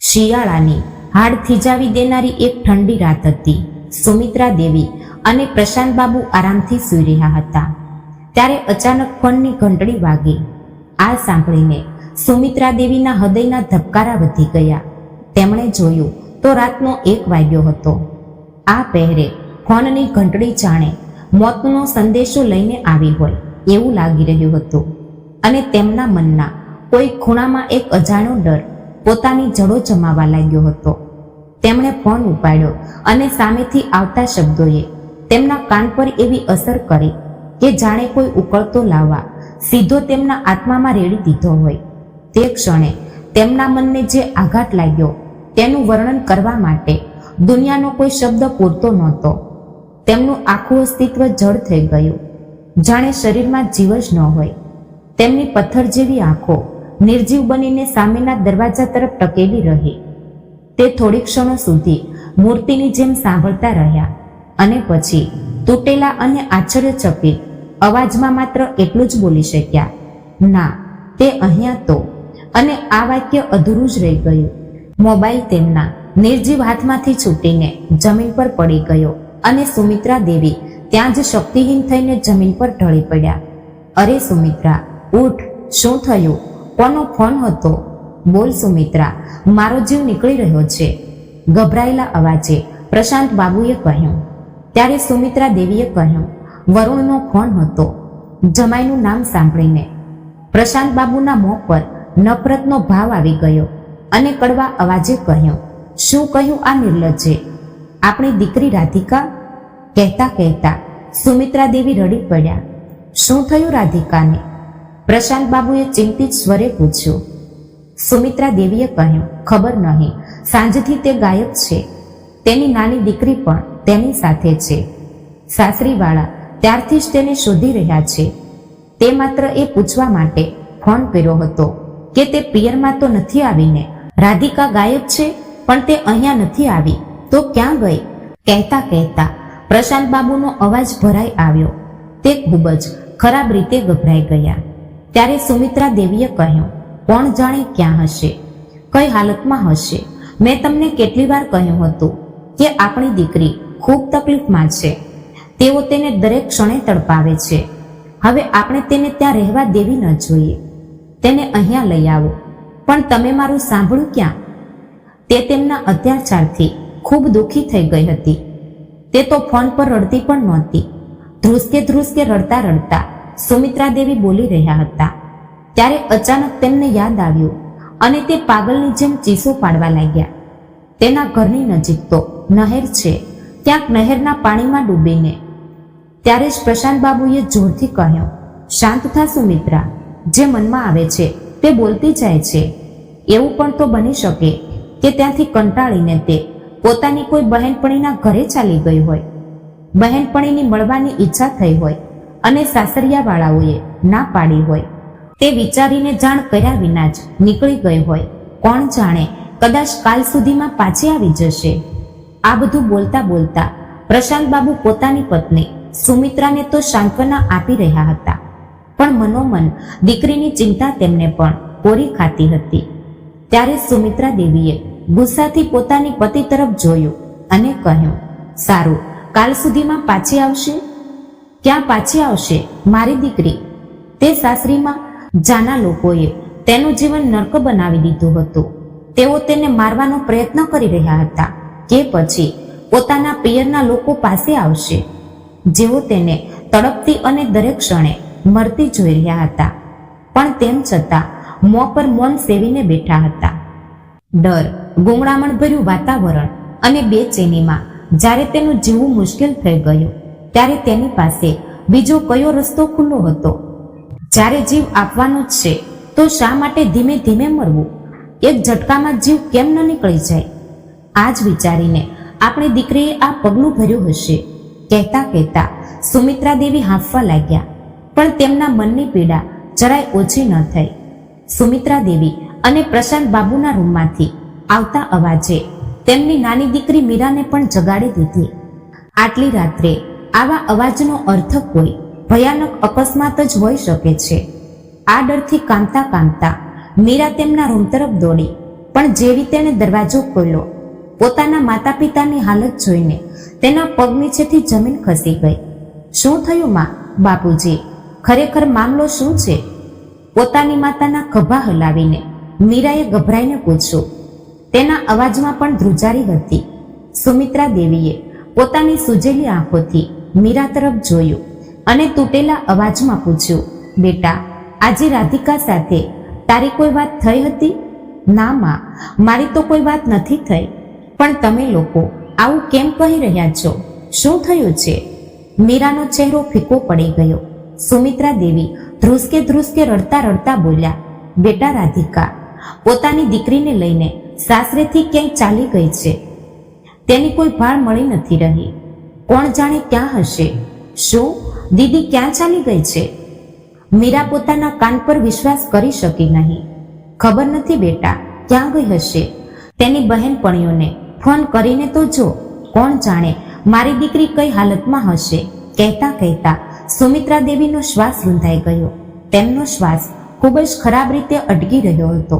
શિયાળાની હાડ થીજાવી દેનારી એક ઠંડી રાત હતી. સુમિત્રા દેવી અને પ્રશાંત બાબુ આરામથી સૂઈ રહ્યા હતા. ત્યારે અચાનક ફોનની ઘંટડી વાગી. આ સાંભળીને સુમિત્રા દેવીના હૃદયના ધબકારા વધી ગયા. તેમણે જોયું તો રાતનો 1 વાગ્યો હતો. આ પહેરે ફોનની ઘંટડી જાણે મોતનો સંદેશો લઈને આવી હોય એવું લાગી રહ્યું હતું. અને તેમના મનના કોઈ ખૂણામાં એક અજાણ્યો ડર પોતાની જડો જમાવા લાગ્યો હતો. તેમણે ફોન ઉપાડ્યો અને સામેથી આવતા શબ્દોએ તેમના કાન પર એવી અસર કરી કે જાણે કોઈ ઉકળતો લાવા સીધો તેમના આત્મામાં રેડી દીધો હોય. તે ક્ષણે તેમના મનને જે આઘાત લાગ્યો તેનું વર્ણન કરવા માટે દુનિયાનો કોઈ શબ્દ પૂરતો નહોતો. તેમનું આખું અસ્તિત્વ જડ થઈ ગયું, જાણે શરીરમાં જીવ જ ન હોય. તેમની પથ્થર જેવી આંખો નિર્જીવ બનીને સામેના દરવાજા તરફ ટકેલી રહી. તે થોડી ક્ષણો સુધી મૂર્તિની જેમ સાંભળતા રહ્યા અને પછી તૂટેલા અને આશ્ચર્યચકિત અવાજમાં માત્ર એટલું જ બોલી શક્યા, ના, તે અહીંયા તો. અને આ વાક્ય અધૂરું જ રહી ગયું. મોબાઈલ તેમના નિર્જીવ હાથમાંથી છૂટીને જમીન પર પડી ગયો અને સુમિત્રા દેવી ત્યાં જ શક્તિહીન થઈને જમીન પર ઢળી પડ્યા. અરે સુમિત્રા, ઉઠ! શું થયું? કોનો ફોન હતો? બોલ સુમિત્રા, મારો જીવ નીકળી રહ્યો છે, ગભરાયેલા અવાજે પ્રશાંત બાબુએ કહ્યું. ત્યારે સુમિત્રા દેવીએ કહ્યું, વરુણનો ફોન હતો. જમાઈનું નામ સાંભળીને પ્રશાંત બાબુના મોં પર નફરતનો ભાવ આવી ગયો અને કડવા અવાજે કહ્યું, શું કહ્યું આ નિર્લજ્જે? આપણી દીકરી રાધિકા? કહેતા કહેતા સુમિત્રા દેવી રડી પડ્યા. શું થયું રાધિકાને? પ્રશાંત બાબુએ ચિંતિત સ્વરે પૂછ્યું. સુમિત્રા દેવીએ કહ્યું, ખબર નહીં, સાંજથી તે ગાયબ છે. તેની નાની દીકરી પણ તેની સાથે છે. સાસરીવાળા ત્યારથી જ તેને શોધી રહ્યા છે. તે માત્ર એ પૂછવા માટે ફોન કર્યો હતો કે તે પિયરમાં તો નથી આવીને? રાધિકા ગાયબ છે પણ તે અહીંયા નથી આવી તો ક્યાં ગઈ? કહેતા કહેતા પ્રશાંત બાબુનો અવાજ ભરાઈ આવ્યો. તે ખૂબ જ ખરાબ રીતે ગભરાઈ ગયા. ત્યારે સુમિત્રા દેવીએ કહ્યું, કોણ જાણે ક્યાં હશે, કઈ હાલતમાં હશે. મેં તમને કેટલી વાર કહ્યું હતું કે આપણી દીકરી ખૂબ તકલીફમાં છે. તેઓ તેને દરેક ક્ષણે તડપાવે છે. હવે આપણે તેને ત્યાં રહેવા દેવી ન જોઈએ. તેને અહીંયા લઈ આવો. પણ તમે મારું સાંભળ્યું ક્યાં? તે તેમના અત્યાચારથી ખૂબ દુઃખી થઈ ગઈ હતી. તે તો ફોન પર રડતી પણ નહોતી. ધ્રુસકે રડતા રડતા સુમિત્રા દેવી બોલી રહ્યા હતા. ત્યારે અચાનક તેમને યાદ આવ્યું અને તે પાગલની જેમ ચીસો પાડવા લાગ્યા. તેના ઘરની નજીક તો નહેર છે, ક્યાંક નહેરના પાણીમાં ડૂબીને. ત્યારે જ પ્રશાંત બાબુએ જોરથી કહ્યું, શાંત થા સુમિત્રા, જે મનમાં આવે છે તે બોલતી જાય છે. એવું પણ તો બની શકે કે ત્યાંથી કંટાળીને તે પોતાની કોઈ બહેનપણીના ઘરે ચાલી ગઈ હોય, બહેનપણીની મળવાની ઈચ્છા થઈ હોય અને સાસરિયાવાળાઓએ ના પાડી હોય. તે વિચારીને જાણ કર્યા વિના જ નીકળી ગઈ હોય. કોણ જાણે, કદાચ કાલ સુધીમાં પાછી આવી જશે. આ બધું બોલતા બોલતા પ્રશાંત બાબુ પોતાની પત્ની સુમિત્રાને તો સાંત્વના આપી રહ્યા હતા, પણ મનોમન દીકરીની ચિંતા તેમને પણ કોરી ખાતી હતી. ત્યારે સુમિત્રા દેવીએ ગુસ્સાથી પોતાની પતિ તરફ જોયું અને કહ્યું, સારું, કાલ સુધીમાં પાછી આવશે? ક્યાં પાછી આવશે મારી દીકરી? તે સાસરીમાં જાના લોકોએ તેનું જીવન નર્ક બનાવી દીધું હતું. તેઓ તેને મારવાનો પ્રયત્ન કરી રહ્યા હતા કે પછી પોતાના પિયરના લોકો પાસે આવશે, જેઓ તેને તડપતી અને દરેક ક્ષણે મરતી જોઈ રહ્યા હતા. પણ તેમ છતાં મોં પર મૌન સેવીને બેઠા હતા. ડર, ગુંગળામણભર્યું વાતાવરણ અને બેચેનીમાં જ્યારે તેનું જીવવું મુશ્કેલ થઈ ગયું ત્યારે તેની પાસે બીજો કયો રસ્તો ખુલ્લો હતો? જ્યારે જીવ આપવાનો જ છે તો શા માટે ધીમે ધીમે મરવું? એક ઝટકામાં જીવ કેમ ન નીકળી જાય? આ જ વિચારીને આપણી દીકરીએ આ પગલું ભર્યું હશે. કહેતા કહેતા સુમિત્રા દેવી હાંફવા લાગ્યા, પણ તેમના મનની પીડા જરાય ઓછી ન થઈ. સુમિત્રા દેવી અને પ્રશાંત બાબુના રૂમમાંથી આવતા અવાજે તેમની નાની દીકરી મીરાને પણ જગાડી દીધી. આટલી રાત્રે આવા અવાજનો અર્થ કોઈ ભયાનક અકસ્માત જ હોઈ શકે છે. આ ડરથી કાંપતા કાંપતા મીરા તેમના રૂમ તરફ દોડી પણ જેવી તેણે દરવાજો ખોલ્યો, પોતાના માતા પિતાની હાલત જોઈને તેના પગ નીચેથી જમીન ખસી ગઈ. શું થયું માં? બાપુજી, ખરેખર મામલો શું છે? પોતાની માતાના ખભા હલાવીને મીરાએ ગભરાઈને પૂછ્યું. તેના અવાજમાં પણ ધ્રુજારી હતી. સુમિત્રા દેવીએ પોતાની સૂજેલી આંખોથી મીરા તરફ જોયું અને તૂટેલા અવાજમાં પૂછ્યું, બેટા, આજે રાધિકા સાથે તારી કોઈ વાત થઈ હતી? ના માં, મારી તો કોઈ વાત નથી થઈ. પણ તમે લોકો આવું કેમ કહી રહ્યા છો? શું થયું છે? મીરાનો ચહેરો ફીકો પડી ગયો. સુમિત્રા દેવી ધ્રુસકે રડતા રડતા બોલ્યા, બેટા રાધિકા પોતાની દીકરીને લઈને સાસરેથી ક્યાંય ચાલી ગઈ છે. તેની કોઈ ભાળ મળી નથી રહી. કોણ જાણે ક્યાં હશે. શું દીદી ક્યાં ચાલી ગઈ છે? મીરા પોતાના કાન પર વિશ્વાસ કરી શકી નહીં. ખબર નથી બેટા, ક્યાં ગઈ હશે. તેની બહેનપણીઓને ફોન કરીને તો જો, કોણ જાણે મારી દીકરી કઈ હાલતમાં હશે. કહેતા કહેતા સુમિત્રા દેવીનો શ્વાસ રૂંધાઈ ગયો. તેમનો શ્વાસ ખૂબ જ ખરાબ રીતે અટકી રહ્યો હતો.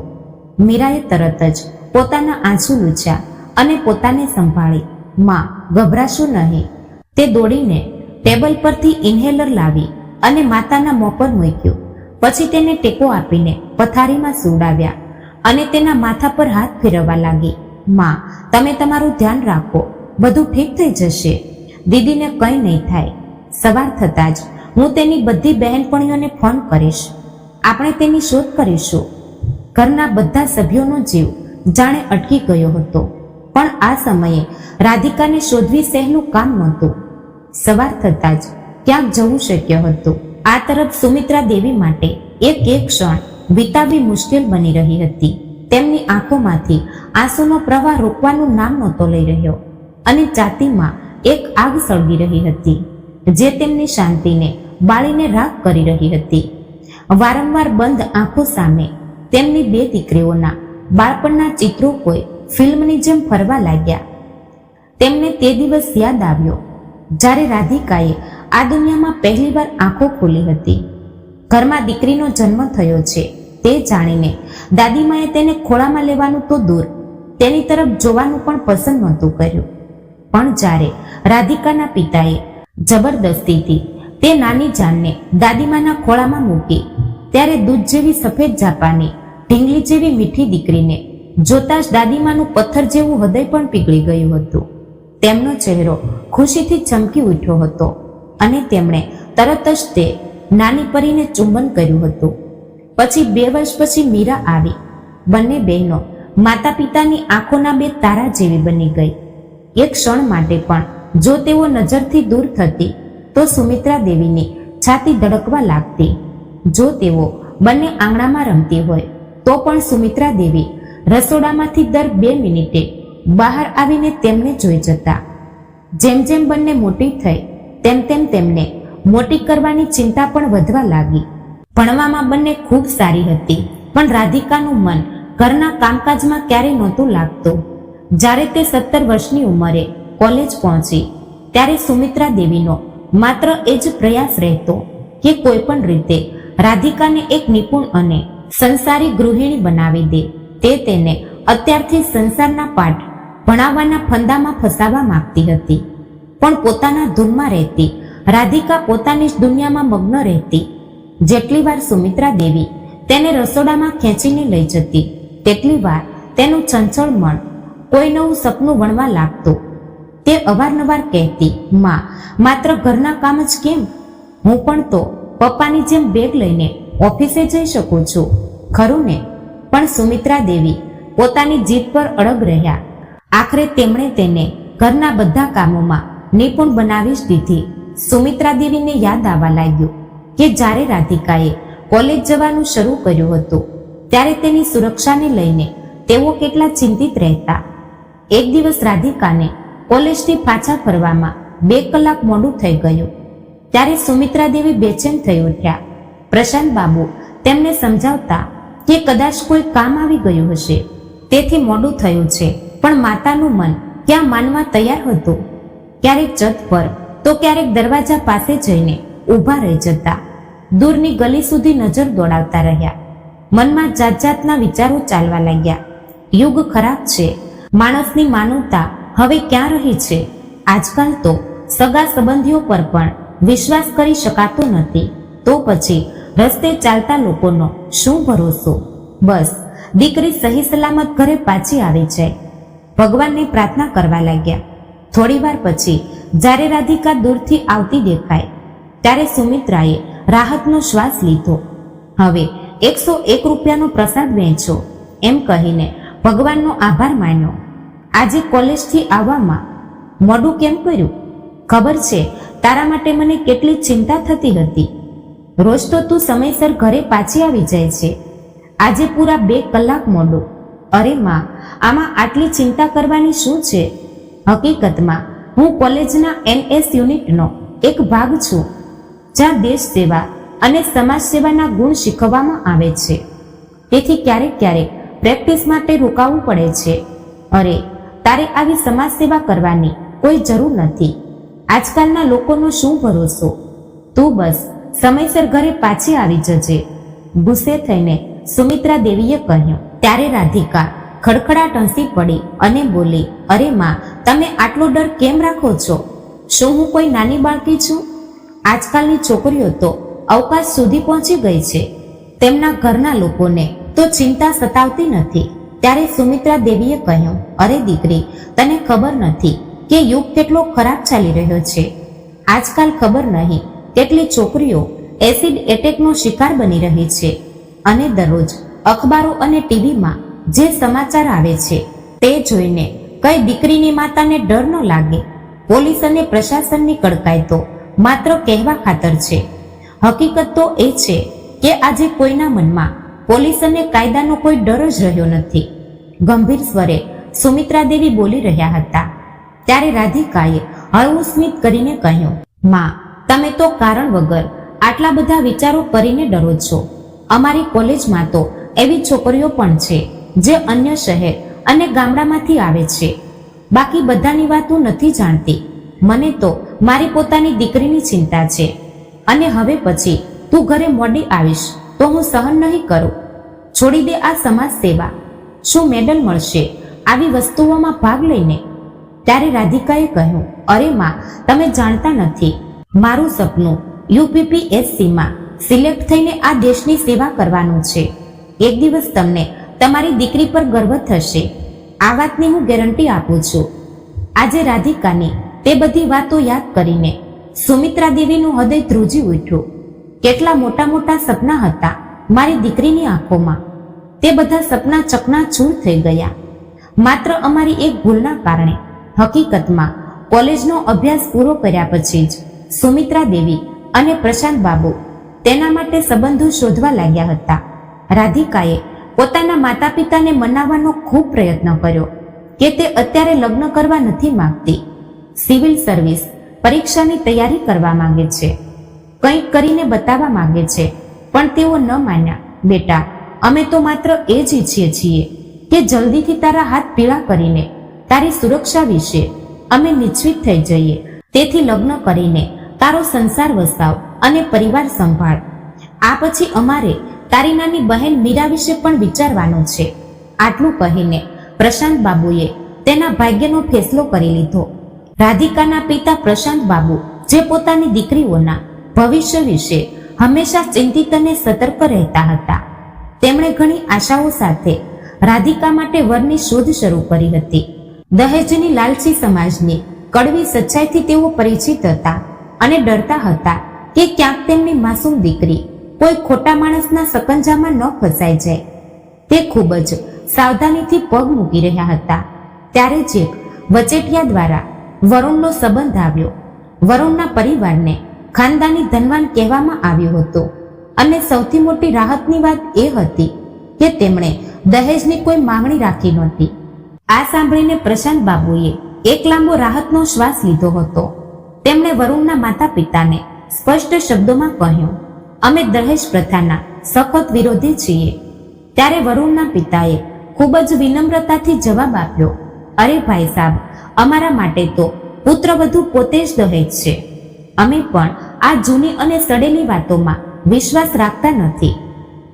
મીરાએ તરત જ પોતાના આંસુ લૂછ્યા અને પોતાને સંભાળી. માં, ગભરાશું નહીં. તે દોડીને ટેબલ પરથી ઇન્હેલર લાવી અને માતાના મોં પર મૂક્યું. પછી તેને ટેકો આપીને પથારીમાં સુવડાવ્યા અને તેના માથા પર હાથ ફેરવવા લાગી. માં, તમે તમારું ધ્યાન રાખો, બધું ઠીક થઈ જશે. દીદીને કંઈ નહીં થાય. સવાર થતાં જ હું તેની બધી બહેનપણીઓને ફોન કરીશ. આપણે તેની શોધ કરીશું. ઘરના બધા સભ્યોનો જીવ જાણે અટકી ગયો હતો. પણ આ સમયે રાધિકાને શોધવી સહેલું કામ નહોતું. સવાર થતાં જ ક્યાંક જવું શક્ય હતું. આ તરફ સુમિત્રા દેવી માટે એક ક્ષણ વિતાવવી મુશ્કેલ બની રહી હતી. તેમની આંખોમાંથી આંસુનો પ્રવાહ રોકવાનું નામ નહોતો લઈ રહ્યો અને છાતીમાં એક આગ સળગી રહી હતી, જે તેમની શાંતિને બાળીને રાખ કરી રહી હતી. વારંવાર બંધ આંખો સામે તેમની બે દીકરીઓના બાળપણના ચિત્રો કોઈ ફિલ્મની જેમ ફરવા લાગ્યા. તેમને તે દિવસ યાદ આવ્યો જ્યારે રાધિકાએ આ દુનિયામાં પહેલીવાર આંખો ખોલી હતી. ઘરમાં દીકરીનો જન્મ થયો છે તે જાણીને દાદીમાએ તેને ખોળામાં લેવાનું તો દૂર, તેની તરફ જોવાનું પણ પસંદ નહોતું કર્યું. પણ જ્યારે રાધિકાના પિતાએ જબરદસ્તીથી તે નાની જાનને દાદીમાના ખોળામાં મૂકી, ત્યારે દૂધ જેવી સફેદ જાપાની ઢીંગલી જેવી મીઠી દીકરીને જોતા જ દાદીમાનું પથ્થર જેવું હૃદય પણ પીગળી ગયું હતું. તેમનો ચહેરો ખુશીથી ચમકી ઉઠ્યો હતો અને તેમણે તરત જ તે નાની પરીને ચુંબન કર્યું હતું. પછી 2 વર્ષ પછી મીરા આવી. બંને બહેનો માતા પિતાની આંખોના બે તારા જેવી બની ગઈ. એક ક્ષણ માટે પણ જો તેઓ નજરથી દૂર થતી તો સુમિત્રા દેવીની છાતી ધડકવા લાગતી. જો તેઓ બંને આંગણામાં રમતી હોય તો પણ સુમિત્રા દેવી રસોડામાંથી દર 2 મિનિટે બહાર આવીને તેમને જોઈ જતા. જેમ જેમ બંને મોટી થઈ તેમ તેમ તેમને મોટી કરવાની ચિંતા પણ વધવા લાગી. ભણવામાં બંને ખૂબ સારી હતી, પણ રાધિકાનું મન ઘરના કામકાજમાં ક્યારેય નહોતું લાગતું. જ્યારે તે 17 વર્ષની ઉંમરે કોલેજ પહોંચી ત્યારે સુમિત્રા દેવીનો માત્ર એ જ પ્રયાસ રહેતો કે કોઈ પણ રીતે રાધિકાને એક નિપુણ અને સંસારી ગૃહિણી બનાવી દે. તે તેને અત્યારથી સંસારના પાઠ ભણાવવાના ફંદામાં ફસાવવા માંગતી હતી. પણ પોતાના ધૂનમાં રહેતી રાધિકા પોતાની જ દુનિયામાં મગ્ન રહેતી. જેટલી વાર સુમિત્રા દેવી તેને રસોડામાં ખેંચીને લઈ જતી, તેટલી વાર તેનું ચંચળ મન કોઈ નવું સપનું વણવા લાગતું. તે અવારનવાર કહેતી, માં, માત્ર ઘરના કામ જ કેમ? હું પણ તો પપ્પાની જેમ બેગ લઈને ઓફિસે જઈ શકું છું, ખરું ને? પણ સુમિત્રા દેવી પોતાની જીદ પર અડગ રહ્યા. આખરે તેમણે તેને ઘરના બધા કામોમાં નિપુણ બનાવી જ દીધી. સુમિત્રા દેવીને યાદ આવવા લાગ્યું કે જ્યારે રાધિકાએ કોલેજ જવાનું શરૂ કર્યું હતું ત્યારે તેની સુરક્ષાને લઈને તેઓ કેટલા ચિંતિત રહેતા. એક દિવસ રાધિકાને કોલેજથી પાછા ફરવામાં 2 કલાક મોડું થઈ ગયું. ત્યારે સુમિત્રા દેવી બેચેન થઈ ઉઠ્યા. પ્રશાંત બાબુ તેમને સમજાવતા કે કદાચ કોઈ કામ આવી ગયું હશે, તેથી મોડું થયું છે. પણ માતાનું મન ક્યાં માનવા તૈયાર હતું. ક્યારેક છત પર તો ક્યારેક દરવાજા પાસે જઈને ઊભા રહી જતા. દૂરની ગલી સુધી નજર દોડાવતા રહ્યા. મનમાં જાત જાતના વિચારો ચાલવા લાગ્યા. યુગ ખરાબ છે. માણસની માનવતા હવે ક્યાં રહી છે? આજકાલ તો સગા સંબંધીઓ પર પણ વિશ્વાસ કરી શકાતો નથી. તો પછી રસ્તે ચાલતા લોકોનો શું ભરોસો? બસ દીકરી સહી સલામત ઘરે પાછી આવી જાય. ભગવાનને પ્રાર્થના કરવા લાગ્યા. થોડી વાર પછી જ્યારે રાધિકા દૂરથી આવતી દેખાય ત્યારે સુમિત્રાએ રાહતનો શ્વાસ લીધો. હવે 101 રૂપિયાનો પ્રસાદ વહેંચો એમ કહીને ભગવાનનો આભાર માન્યો. આજે કોલેજથી આવવામાં મોડું કેમ કર્યું? ખબર છે તારા માટે મને કેટલી ચિંતા થતી હતી. રોજ તો તું સમયસર ઘરે પાછી આવી જાય છે, આજે પૂરા 2 કલાક મોડું. અરે માં, આમાં આટલી ચિંતા કરવાની શું છે? હકીકતમાં હું કોલેજના NS યુનિટનો એક ભાગ છું, જ્યાં દેશ સેવા અને સમાજ સેવાના ગુણ શીખવવામાં આવે છે. તેથી ક્યારેક ક્યારેક પ્રેક્ટિસ માટે રોકાવું પડે છે. અરે, તારે આવી સમાજ સેવા કરવાની કોઈ જરૂર નથી. આજકાલના લોકોનો શું ભરોસો? તું બસ સમયસર ઘરે પાછી આવી જજે, ગુસ્સે થઈને સુમિત્રા દેવીએ કહ્યું. ત્યારે રાધિકા ખડખડાટ હસી પડી અને બોલી, અરે માં, તમે આટલો ડર કેમ રાખો છો? શું હું કોઈ નાની બાળકી છું? આજકાલની છોકરીઓ તો અવકાશ સુધી પહોંચી ગઈ છે. તેમના ઘરના લોકોને તો ચિંતા સતાવતી નથી. ત્યારે સુમિત્રા દેવીએ કહ્યું, અરે દીકરી, તને ખબર નથી કે યુગ કેટલો ખરાબ ચાલી રહ્યો છે. આજકાલ ખબર નહીં કેટલી છોકરીઓ એસિડ એટેકનો શિકાર બની રહી છે. અને દરરોજ અખબારો અને ટીવીમાં જે સમાચાર આવે છે તે જોઈને કઈ દીકરીની માતાને ડર ન લાગે? પોલીસ અને પ્રશાસનની કડકાઈ તો માત્ર કહેવા ખાતર છે. હકીકત તો એ છે કે આજે કોઈના મનમાં પોલીસ અને કાયદાનો કોઈ ડર જ રહ્યો નથી. ગંભીર સ્વરે સુમિત્રા દેવી બોલી રહ્યા હતા. ત્યારે રાધિકાએ હળવું સ્મિત કરીને કહ્યું, માં, તમે તો કારણ વગર આટલા બધા વિચારો કરીને ડરો છો. અમારી કોલેજમાં તો એવી છોકરીઓ પણ છે જે અન્ય શહેર અને ગામડામાંથી આવે છે. બાકી બધાની વાત હું નથી જાણતી. મને તો મારી પોતાની દીકરીની ચિંતા છે. અને હવે પછી તું ઘરે મોડી આવીશ તો હું સહન નહીં કરું. છોડી દે આ સમાજ સેવા. શું મેડલ મળશે આવી વસ્તુઓમાં ભાગ લઈને? ત્યારે રાધિકાએ કહ્યું, અરે માં, તમે જાણતા નથી, મારું સપનું UPPSCમાં સિલેક્ટ થઈને આ દેશની સેવા કરવાનું છે. એક દિવસ તમને તમારી દીકરી પર ગર્વ થશે. આ વાતની હું ગેરંટી આપું છું. આજે રાધિકાની તે બધી વાતો યાદ કરીને સુમિત્રા દેવીનું હૃદય ધ્રુજી ઉઠ્યું. કેટલા મોટા મોટા સપના હતા મારી દીકરીની આંખોમાં. તે બધા સપના ચકનાચૂર થઈ ગયા માત્ર અમારી એક ભૂલના કારણે. હકીકતમાં કોલેજનો અભ્યાસ પૂરો કર્યા પછી જ સુમિત્રા દેવી અને પ્રશાંત બાબુ તેના માટે સંબંધો શોધવા લાગ્યા હતા. રાધિકાએ પોતાના માતા પિતાને મનાવવાનો ખૂબ પ્રયત્ન કર્યો કે તે અત્યારે લગ્ન કરવા નથી માંગતી. સિવિલ સર્વિસ પરીક્ષાની તૈયારી કરવા માંગે છે, કંઈક કરીને બતાવવા માંગે છે. પણ તેઓ ન માન્યા. બેટા, અમે તો માત્ર એ જ ઈચ્છીએ છીએ કે જલ્દીથી તારા હાથ પીળા કરીને તારી સુરક્ષા વિશે અમે નિશ્ચિત થઈ જઈએ. તેથી લગ્ન કરીને તારો સંસાર વસાવ અને પરિવાર સંભાળ. આ પછી અમારે તારી નાની બહેન મીરા વિશે પણ વિચારવાનું છે. આટલું કહીને પ્રશાંત બાબુએ તેના ભાગ્યનો ફેસલો કરી લીધો. રાધિકાના પિતા પ્રશાંત બાબુ, જે પોતાની દીકરીઓના ભવિષ્ય વિશે હંમેશા ચિંતિત અને સતર્ક રહેતા હતા, તેમણે ઘણી આશાઓ સાથે રાધિકા માટે વરની શોધ શરૂ કરી હતી. દહેજની લાલચી સમાજની કડવી સચ્ચાઈથી તેઓ પરિચિત હતા અને ડરતા હતા કે ક્યાંક તેમની માસૂમ દીકરી કોઈ ખોટા માણસના સકંજામાં ન ફસાઈ જાય. તે ખૂબ જ સાવધાનીથી પગ મૂકી રહ્યા હતા. ત્યારે જ એક વચેટિયા દ્વારા વરુણનો સંબંધ આવ્યો. વરુણના પરિવારને ખાનદાની ધનવાન કહેવામાં આવ્યો હતો અને સૌથી મોટી રાહતની વાત એ હતી કે તેમણે દહેજની કોઈ માંગણી રાખી નહોતી. આ સાંભળીને પ્રશાંત બાબુએ એક લાંબો રાહતનો શ્વાસ લીધો હતો. તેમણે વરુણના માતા પિતાને સ્પષ્ટ શબ્દોમાં કહ્યું, અમે દહેજ પ્રથાના સખત વિરોધી છીએ. ત્યારે વરુણના પિતાએ ખૂબ જ વિનમ્રતાથી જવાબ આપ્યો, અરે ભાઈ સાહેબ, અમારા માટે તો પુત્રવધુ પોતે જ દહેજ છે. અમે પણ આ જૂની અને સડેલી વાતોમાં વિશ્વાસ રાખતા નથી.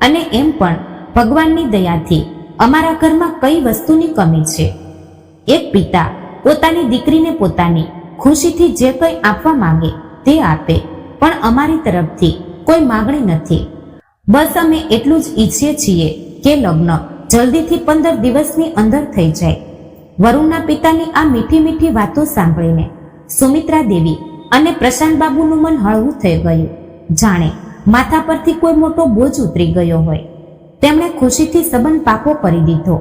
અને એમ પણ ભગવાનની દયાથી અમારા ઘરમાં કઈ વસ્તુની કમી છે. એક પિતા પોતાની દીકરીને પોતાની ખુશીથી જે કંઈ આપવા માંગે તે આપે, પણ અમારી તરફથી કોઈ માંગણી નથી. બસ અમે એટલું જ ઈચ્છીએ છીએ કે લગ્ન જલ્દીથી 15 દિવસની અંદર થઈ જાય. વરુણના પિતાની આ મીઠી મીઠી વાતો સાંભળીને સુમિત્રા દેવી અને પ્રશાંત બાબુનું મન હળવું થઈ ગયું, જાણે માથા પરથી કોઈ મોટો બોજ ઉતરી ગયો હોય. તેમણે ખુશીથી સંબંધ પાકો કરી દીધો,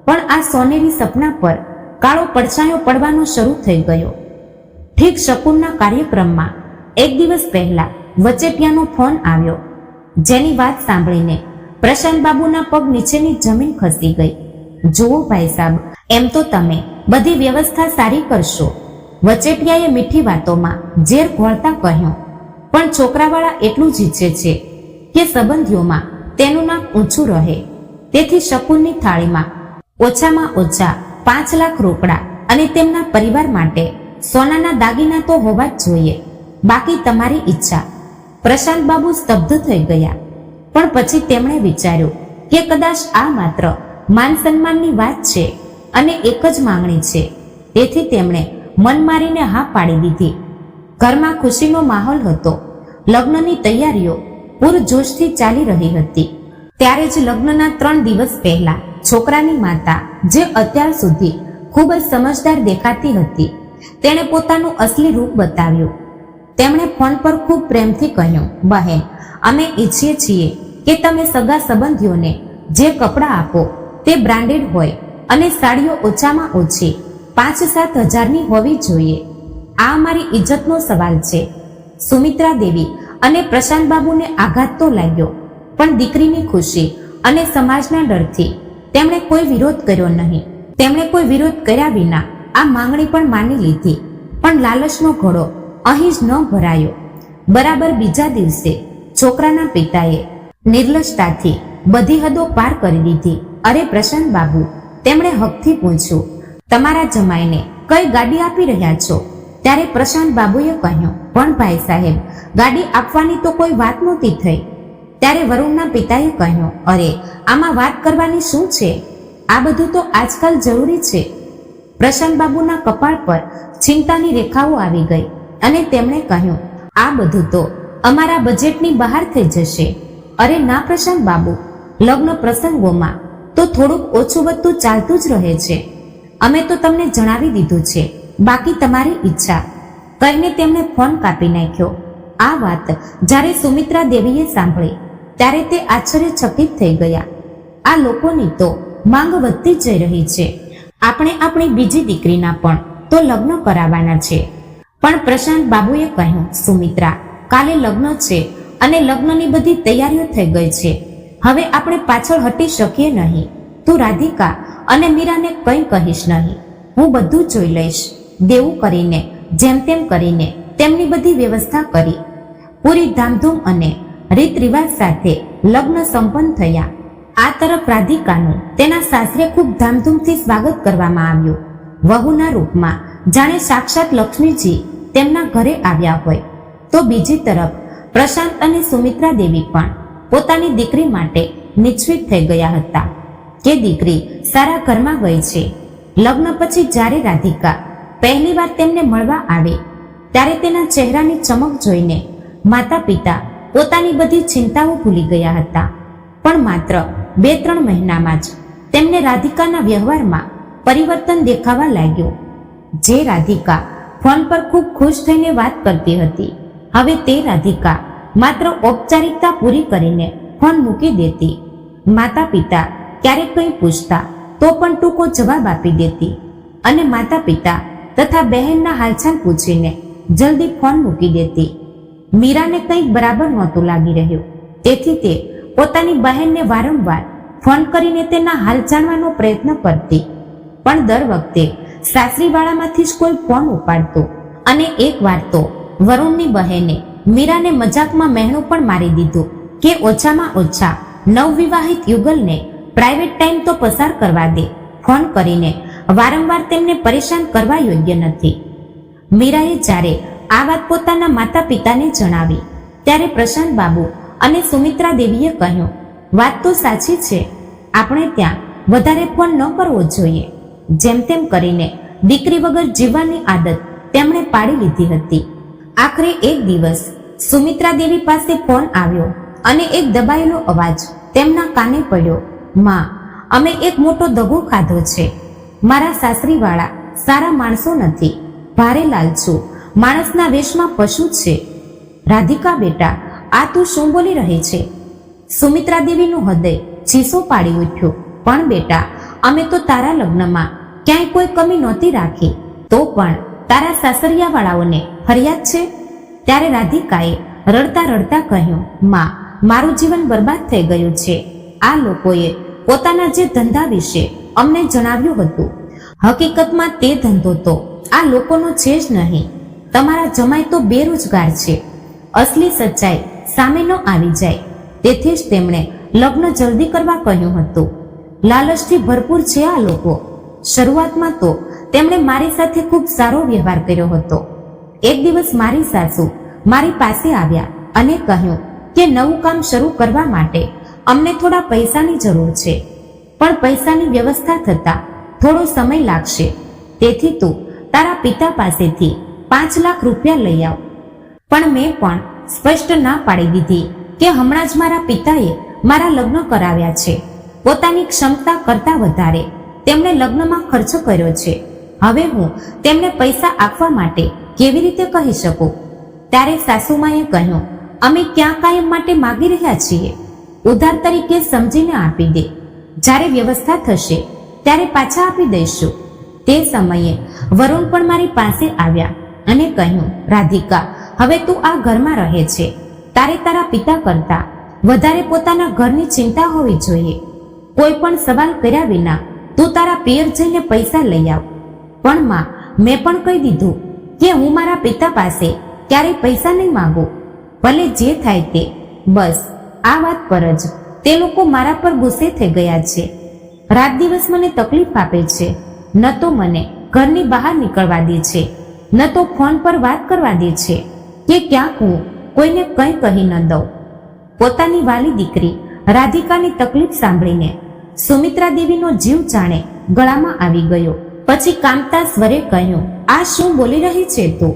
પણ આ સોનેરી સપના પર કાળો પડછાયો પડવાનો શરૂ થઈ ગયો. ઠીક શકુનના કાર્યક્રમમાં એક દિવસ પહેલા વચેટિયાનો ફોન આવ્યો, જેની વાત સાંભળીને પ્રશાંત બાબુના પગ નીચેની જમીન ખસી ગઈ. જુઓ ભાઈ સાહેબ, એમ તો તમે બધી વ્યવસ્થા સારી કરશો, વચેટિયાએ મીઠી વાતોમાં ઝેર ઘોળતા કહ્યું, પણ છોકરાવાળા એટલું જ ઈચ્છે છે કે સંબંધીઓમાં તેનું નામ ઊંચું રહે. તેથી શકુનની થાળીમાં ઓછામાં ઓછા 5 લાખ રોકડા અને તેમના પરિવાર માટે સોનાના દાગીના તો હોવા જ જોઈએ, બાકી તમારી ઈચ્છા. પ્રશાંત બાબુ સ્તબ્ધ થઈ ગયા, પણ પછી તેમણે વિચાર્યું કે કદાચ આ માત્ર માન સન્માનની વાત છે અને એક જ માંગણી છે. તેથી તેમણે મન મારીને હા પાડી દીધી. ઘરમાં ખુશીનો માહોલ હતો. લગ્નની તૈયારીઓ પૂરજોશથી ચાલી રહી હતી. ત્યારે જ લગ્નના 3 દિવસ પહેલા છોકરાની માતા, જે અત્યાર સુધી ખૂબ જ સમજદાર દેખાતી હતી, તેણે પોતાનું અસલી રૂપ બતાવ્યું. તેમણે ફોન પર ખૂબ પ્રેમથી કહ્યું, બહેન, અમે ઈચ્છીએ છીએ કે તમે સગા સંબંધીઓને જે કપડાં આપો તે બ્રાન્ડેડ હોય અને સાડીઓ ઓછામાં ઓછી 5-7 હજારની હોવી જોઈએ. આ અમારી ઇજ્જતનો સવાલ છે. સુમિત્રા દેવી અને પ્રશાંત બાબુને આઘાત તો લાગ્યો, પણ દીકરીની ખુશી અને સમાજના ડરથી તેમણે કોઈ વિરોધ કર્યો નહીં. તેમણે કોઈ વિરોધ કર્યા વિના આ માંગણી પણ માની લીધી. પણ લાલચનો ઘડો અહીં જ ન ભરાયો. બરાબર બીજા દિવસે છોકરાના પિતાએ નિર્લજતાથી બધી હદો પાર કરી દીધી. અરે પ્રશાંત બાબુ, તેમણે હકથી પૂછ્યું, તમારા જમાઈને કઈ ગાડી આપી રહ્યા છો? ત્યારે પ્રશાંત બાબુએ કહ્યું, પણ ભાઈ સાહેબ, ગાડી આપવાની તો કોઈ વાત નહોતી થઈ. ત્યારે વરુણના પિતાએ કહ્યું, અરે આમાં વાત કરવાની શું છે? આ બધું તો આજકાલ જરૂરી છે. પ્રશાંત બાબુના કપાળ પર ચિંતાની રેખાઓ આવી ગઈ અને તેમણે કહ્યું, આ બધું તો અમારા બજેટની બહાર થઈ જશે. અરે ના પ્રશાંત બાબુ, લગ્ન પ્રસંગોમાં તો થોડુંક ઓછું વધતું ચાલતું જ રહે છે. અમે તો તમને જણાવી દીધું છે, બાકી તમારી ઈચ્છા, કહીને તેમણે ફોન કાપી નાખ્યો. આ વાત જ્યારે સુમિત્રા દેવીએ સાંભળી ત્યારે તે આશ્ચર્યચકિત થઈ ગયા. આ લોકોની તો માંગ વધતી જ જઈ રહી છે. આપણે આપણી બીજી દીકરીના પણ તો લગ્ન કરાવવાના છે. પણ પ્રશાંત બાબુએ કહ્યું, સુમિત્રા, કાલે લગ્ન છે અને લગ્નની બધી તૈયારીઓ થઈ ગઈ છે. હવે આપણે પાછળ હટી શકીએ નહીં. તું રાધિકા અને મીરાને કંઈ કહીશ નહીં. હું બધું જોઈ લઈશ. દેવું કરીને જેમ તેમ કરીને તેમની બધી વ્યવસ્થા કરી. પૂરી ધામધૂમ અને રીત રિવાજ સાથે લગ્ન સંપન્ન થયા. આ તરફ રાધિકાનું તેના સાસરે ખૂબ ધામધૂમથી સ્વાગત કરવામાં આવ્યું. વહુના રૂપમાં જાણે સાક્ષાત લક્ષ્મીજી તેમના ઘરે આવ્યા હોય. તો બીજી તરફ પ્રશાંત અને સુમિત્રા દેવી પણ પોતાની દીકરી માટે નિશ્ચિત થઈ ગયા હતા કે દીકરી સારા ઘરમાં ગઈ છે. લગ્ન પછી જ્યારે રાધિકા પહેલીવાર તેમને મળવા આવે ત્યારે તેના ચહેરાની ચમક જોઈને માતા પિતા પોતાની બધી ચિંતાઓ ભૂલી ગયા હતા. પણ માત્ર 2-3 મહિનામાં જ તેમને રાધિકાના વ્યવહારમાં પરિવર્તન દેખાવા લાગ્યું. જે રાધિકા ફોન પર ખૂબ ખુશ થઈને વાત કરતી હતી, હવે તે રાધિકા માત્ર ઔપચારિકતા પૂરી કરીને ફોન મૂકી દેતી. માતા પિતા ક્યારેક કંઈ પૂછતા તો પણ ટૂંકો જવાબ આપી દેતી અને માતા પિતા તથા બહેનના હાલચાલ પૂછીને જલ્દી ફોન મૂકી દેતી. મીરાને કંઈક બરાબર નહોતું લાગી રહ્યું, તેથી તે પોતાની બહેનને વારંવાર ફોન કરીને તેના હાલ જાણવાનો પ્રયત્ન કરતી. પણ દર વખતે સાસરીવાળામાંથી જ કોઈ ફોન ઉપાડતું અને એકવાર તો વરુણની બહેને મીરાને મજાકમાં મહેણું પણ મારી દીધું કે ઓછામાં ઓછા નવવિવાહિત યુગલને પ્રાઇવેટ ટાઈમ તો પસાર કરવા દે. ફોન કરીને વારંવાર તેમને પરેશાન કરવા યોગ્ય નથી. મીરાએ જ્યારે આ વાત પોતાના માતા પિતાને જણાવી ત્યારે પ્રશાંત બાબુ અને સુમિત્રા દેવીએ કહ્યું, વાત તો સાચી છે. આપણે ત્યાં વધારે ફોન ન કરવો જોઈએ. જેમ તેમ કરીને દીકરી વગર જીવવાની આદત તેમણે પાડી લીધી હતી. આખરે એક દિવસ સુમિત્રા દેવી પાસે ફોન આવ્યો અને એક દબાયેલો અવાજ તેમના કાને પડ્યો. માં, અમે એક મોટો દગો ખાધો છે. મારા સાસરીવાળા સારા માણસો નથી, ભારે લાલચુ, માણસના વેશમાં પશુ છે. રાધિકા બેટા, આ તું શું બોલી રહી છે? સુમિત્રા દેવીનું હૃદય ચીસો પાડી ઉઠ્યું. પણ બેટા, અમે તો તારા લગ્નમાં ક્યાંય કોઈ કમી નહોતી રાખી, તો પણ તારા સાસરિયાવાળાઓને ફરિયાદ છે. ત્યારે રાધિકાએ રડતા રડતા કહ્યું, માં, મારું જીવન બરબાદ થઈ ગયું છે. આ લોકોએ પોતાના જે ધંધા વિશે અમને જણાવ્યું હતું, હકીકતમાં તે ધંધો તો આ લોકોનો છે જ નહીં. તમારા જમાઈ તો બેરોજગાર છે. અસલી સચ્ચાઈ સામે ન આવી જાય તેથી જ તેમણે લગ્ન જલ્દી કરવા કહ્યું હતું. લાલચથી ભરપૂર છે આ લોકો. શરૂઆતમાં તો તેમણે મારી સાથે ખૂબ સારો વ્યવહાર કર્યો હતો. એક દિવસ મારી સાસુ મારી પાસે આવ્યા અને કહ્યું કે નવું કામ શરૂ કરવા માટે અમને થોડા પૈસાની જરૂર છે, પણ પૈસાની વ્યવસ્થા થતા થોડો સમય લાગશે. તેથી તું તારા પિતા પાસેથી 5 લાખ રૂપિયા લઈ આવ. પણ મેં પણ સ્પષ્ટ ના પાડી દીધી કે હમણાં જ મારા પિતાએ મારા લગ્ન કરાવ્યા છે. પોતાની ક્ષમતા કરતા વધારે તેમણે લગ્નમાં ખર્ચ કર્યો છે. હવે હું તેમને પૈસા આપવા માટે કેવી રીતે કહી શકું? ત્યારે સાસુમાએ કહ્યું, અમે ક્યાં કાયમ માટે માગી રહ્યા છીએ, ઉધાર તરીકે સમજીને આપી દે. જ્યારે વ્યવસ્થા થશે ત્યારે પાછા આપી દઈશું. તે સમયે વરુણ પણ મારી પાસે આવ્યા અને કહ્યું, રાધિકા, હવે તું આ ઘરમાં રહે છે, તારે તારા પિતા કરતા વધારે પોતાના ઘરની ચિંતા હોવી જોઈએ. કોઈ પણ સવાલ કર્યા વિના તું તારા પિયર જઈને પૈસા લઈ આવ. પણ માં, મેં પણ કહી દીધું કે હું મારા પિતા પાસે ક્યારેય પૈસા નહીં માંગુ, ભલે જે થાય તે. બસ આ વાત પર જ તે લોકો મારા પર ગુસ્સે થઈ ગયા છે. રાત દિવસ મને તકલીફ આપે છે. ન તો મને ઘરની બહાર નીકળવા દે છે, ન તો ફોન પર વાત કરવા દે છે કે ક્યાંક હું કોઈને કંઈ કહી ન દઉં. પોતાની વાલી દીકરી રાધિકાની તકલીફ સાંભળીને સુમિત્રા દેવીનો જીવ જાણે ગળામાં આવી ગયો. પછી કામતા સ્વરે કહ્યું, આ શું બોલી રહી છે તું?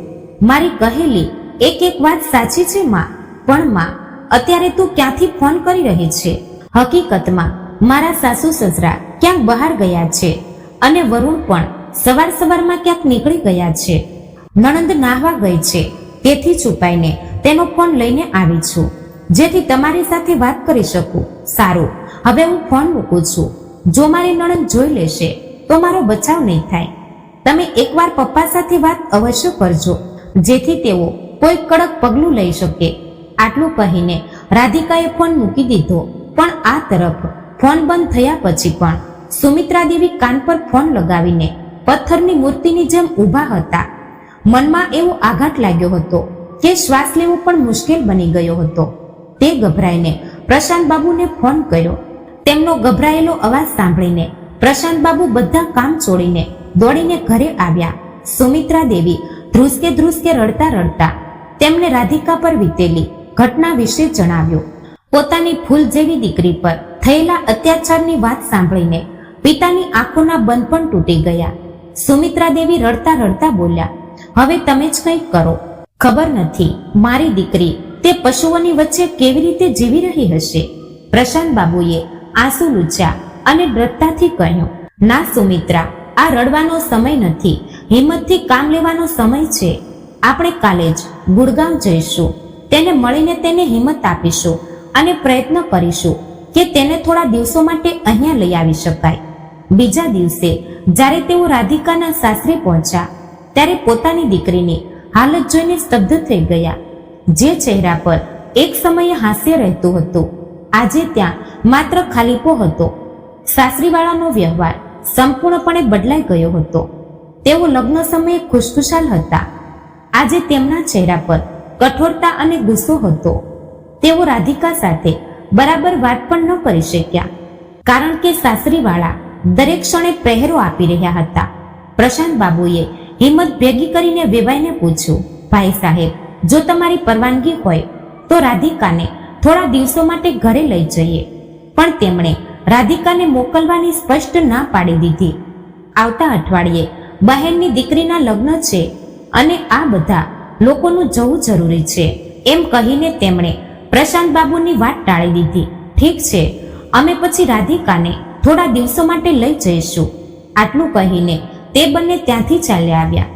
મારી કહેલી એક એક વાત સાચી છે માં. પણ માં, અત્યારે તું ક્યાંથી ફોન કરી રહી છે? હકીકતમાં મારા સાસુ સસરા ક્યાંક બહાર ગયા છે અને વરુણ પણ સવાર સવારમાં ક્યાંક નીકળી ગયા છે. નણંદ નાહવા ગઈ છે, તેથી છુપાઈને તેનો ફોન લઈને આવી છું, જેથી તમારી સાથે વાત કરી શકું. સારું, હવે હું ફોન મૂકું છું. જો મારી નણંદ જોઈ લેશે તો મારો બચાવ નહીં થાય. તમે એકવાર પપ્પા સાથે વાત અવશ્ય કરજો, જેથી તેઓ કોઈ કડક પગલું લઈ શકે. આટલું કહીને રાધિકાએ ફોન મૂકી દીધો. પણ આ તરફ ફોન બંધ થયા પછી પણ સુમિત્રા દેવી કાન પર ફોન લગાવીને પથ્થરની મૂર્તિની જેમ ઊભા હતા. મનમાં એવો આઘાત લાગ્યો હતો કે શ્વાસ લેવો પણ મુશ્કેલ બની ગયો હતો. તે ગભરાઈને પ્રશાંત બાબુને ફોન કર્યો. તેમનો ગભરાયેલો અવાજ સાંભળીને પ્રશાંત બાબુ બધા કામ છોડીને દોડીને ઘરે આવ્યા. સુમિત્રા દેવી ધ્રુસકે રડતા રડતા તેમને રાધિકા પર વીતેલી ઘટના વિશે જણાવ્યું. પોતાની ફૂલ જેવી દીકરી પર થયેલા અત્યાચારની વાત સાંભળીને પિતાની આંખોના બંધ પણ તૂટી ગયા. સુમિત્રા દેવી રડતા રડતા બોલ્યા, હવે તમે જ કંઈક કરો. ખબર નથી મારી દીકરી તે પશુઓની વચ્ચે કેવી રીતે જીવી રહી હશે. પ્રશાંત બાબુએ આંસુ લૂછ્યા અને દ્રઢતાથી કહ્યું, ના સુમિત્રા, આ રડવાનો સમય નથી, હિંમતથી કામ લેવાનો સમય છે. આપણે કાલે જ ગુડગાંવ જઈશું, તેને મળીને તેને હિંમત આપીશું અને પ્રયત્ન કરીશું કે તેને થોડા દિવસો માટે અહીંયા લઈ આવી શકાય. બીજા દિવસે જ્યારે તેઓ રાધિકાના સાસરે પહોંચ્યા ત્યારે પોતાની દીકરીની હાલત જોઈને સ્તબ્ધ થઈ ગયા. જે ચહેરા પર એક સમયે હાસ્ય રહેતું હતું, આજે ત્યાં માત્ર ખાલીપો હતો. સાસરીવાળાનો વ્યવહાર સંપૂર્ણપણે બદલાઈ ગયો હતો. તેઓ લગ્ન સમયે ખુશખુશાલ હતા. આજે તેમના ચહેરા પર કઠોરતા અને ગુસ્સો હતો. તેઓ રાધિકા સાથે બરાબર વાત પણ ન કરી શક્યા, કારણ કે સાસરીવાળા દરેક ક્ષણે પહેરો આપી રહ્યા હતા. પ્રશાંત બાબુએ હિંમત ભેગી કરીને વેવાઈને પૂછ્યું, ભાઈ સાહેબ, જો તમારી પરવાનગી હોય તો રાધિકાને થોડા દિવસો માટે ઘરે લઈ જઈએ. પણ તેમણે રાધિકાને મોકલવાની સ્પષ્ટ ના પાડી દીધી. આવતા અઠવાડિયે બહેનની દીકરીના લગ્ન છે અને આ બધા લોકોનું જવું જરૂરી છે એમ કહીને તેમણે પ્રશાંત બાબુની વાત ટાળી દીધી. ઠીક છે, અમે પછી રાધિકાને થોડા દિવસો માટે લઈ જઈશું. આટલું કહીને તે બંને ત્યાંથી ચાલ્યા આવ્યા.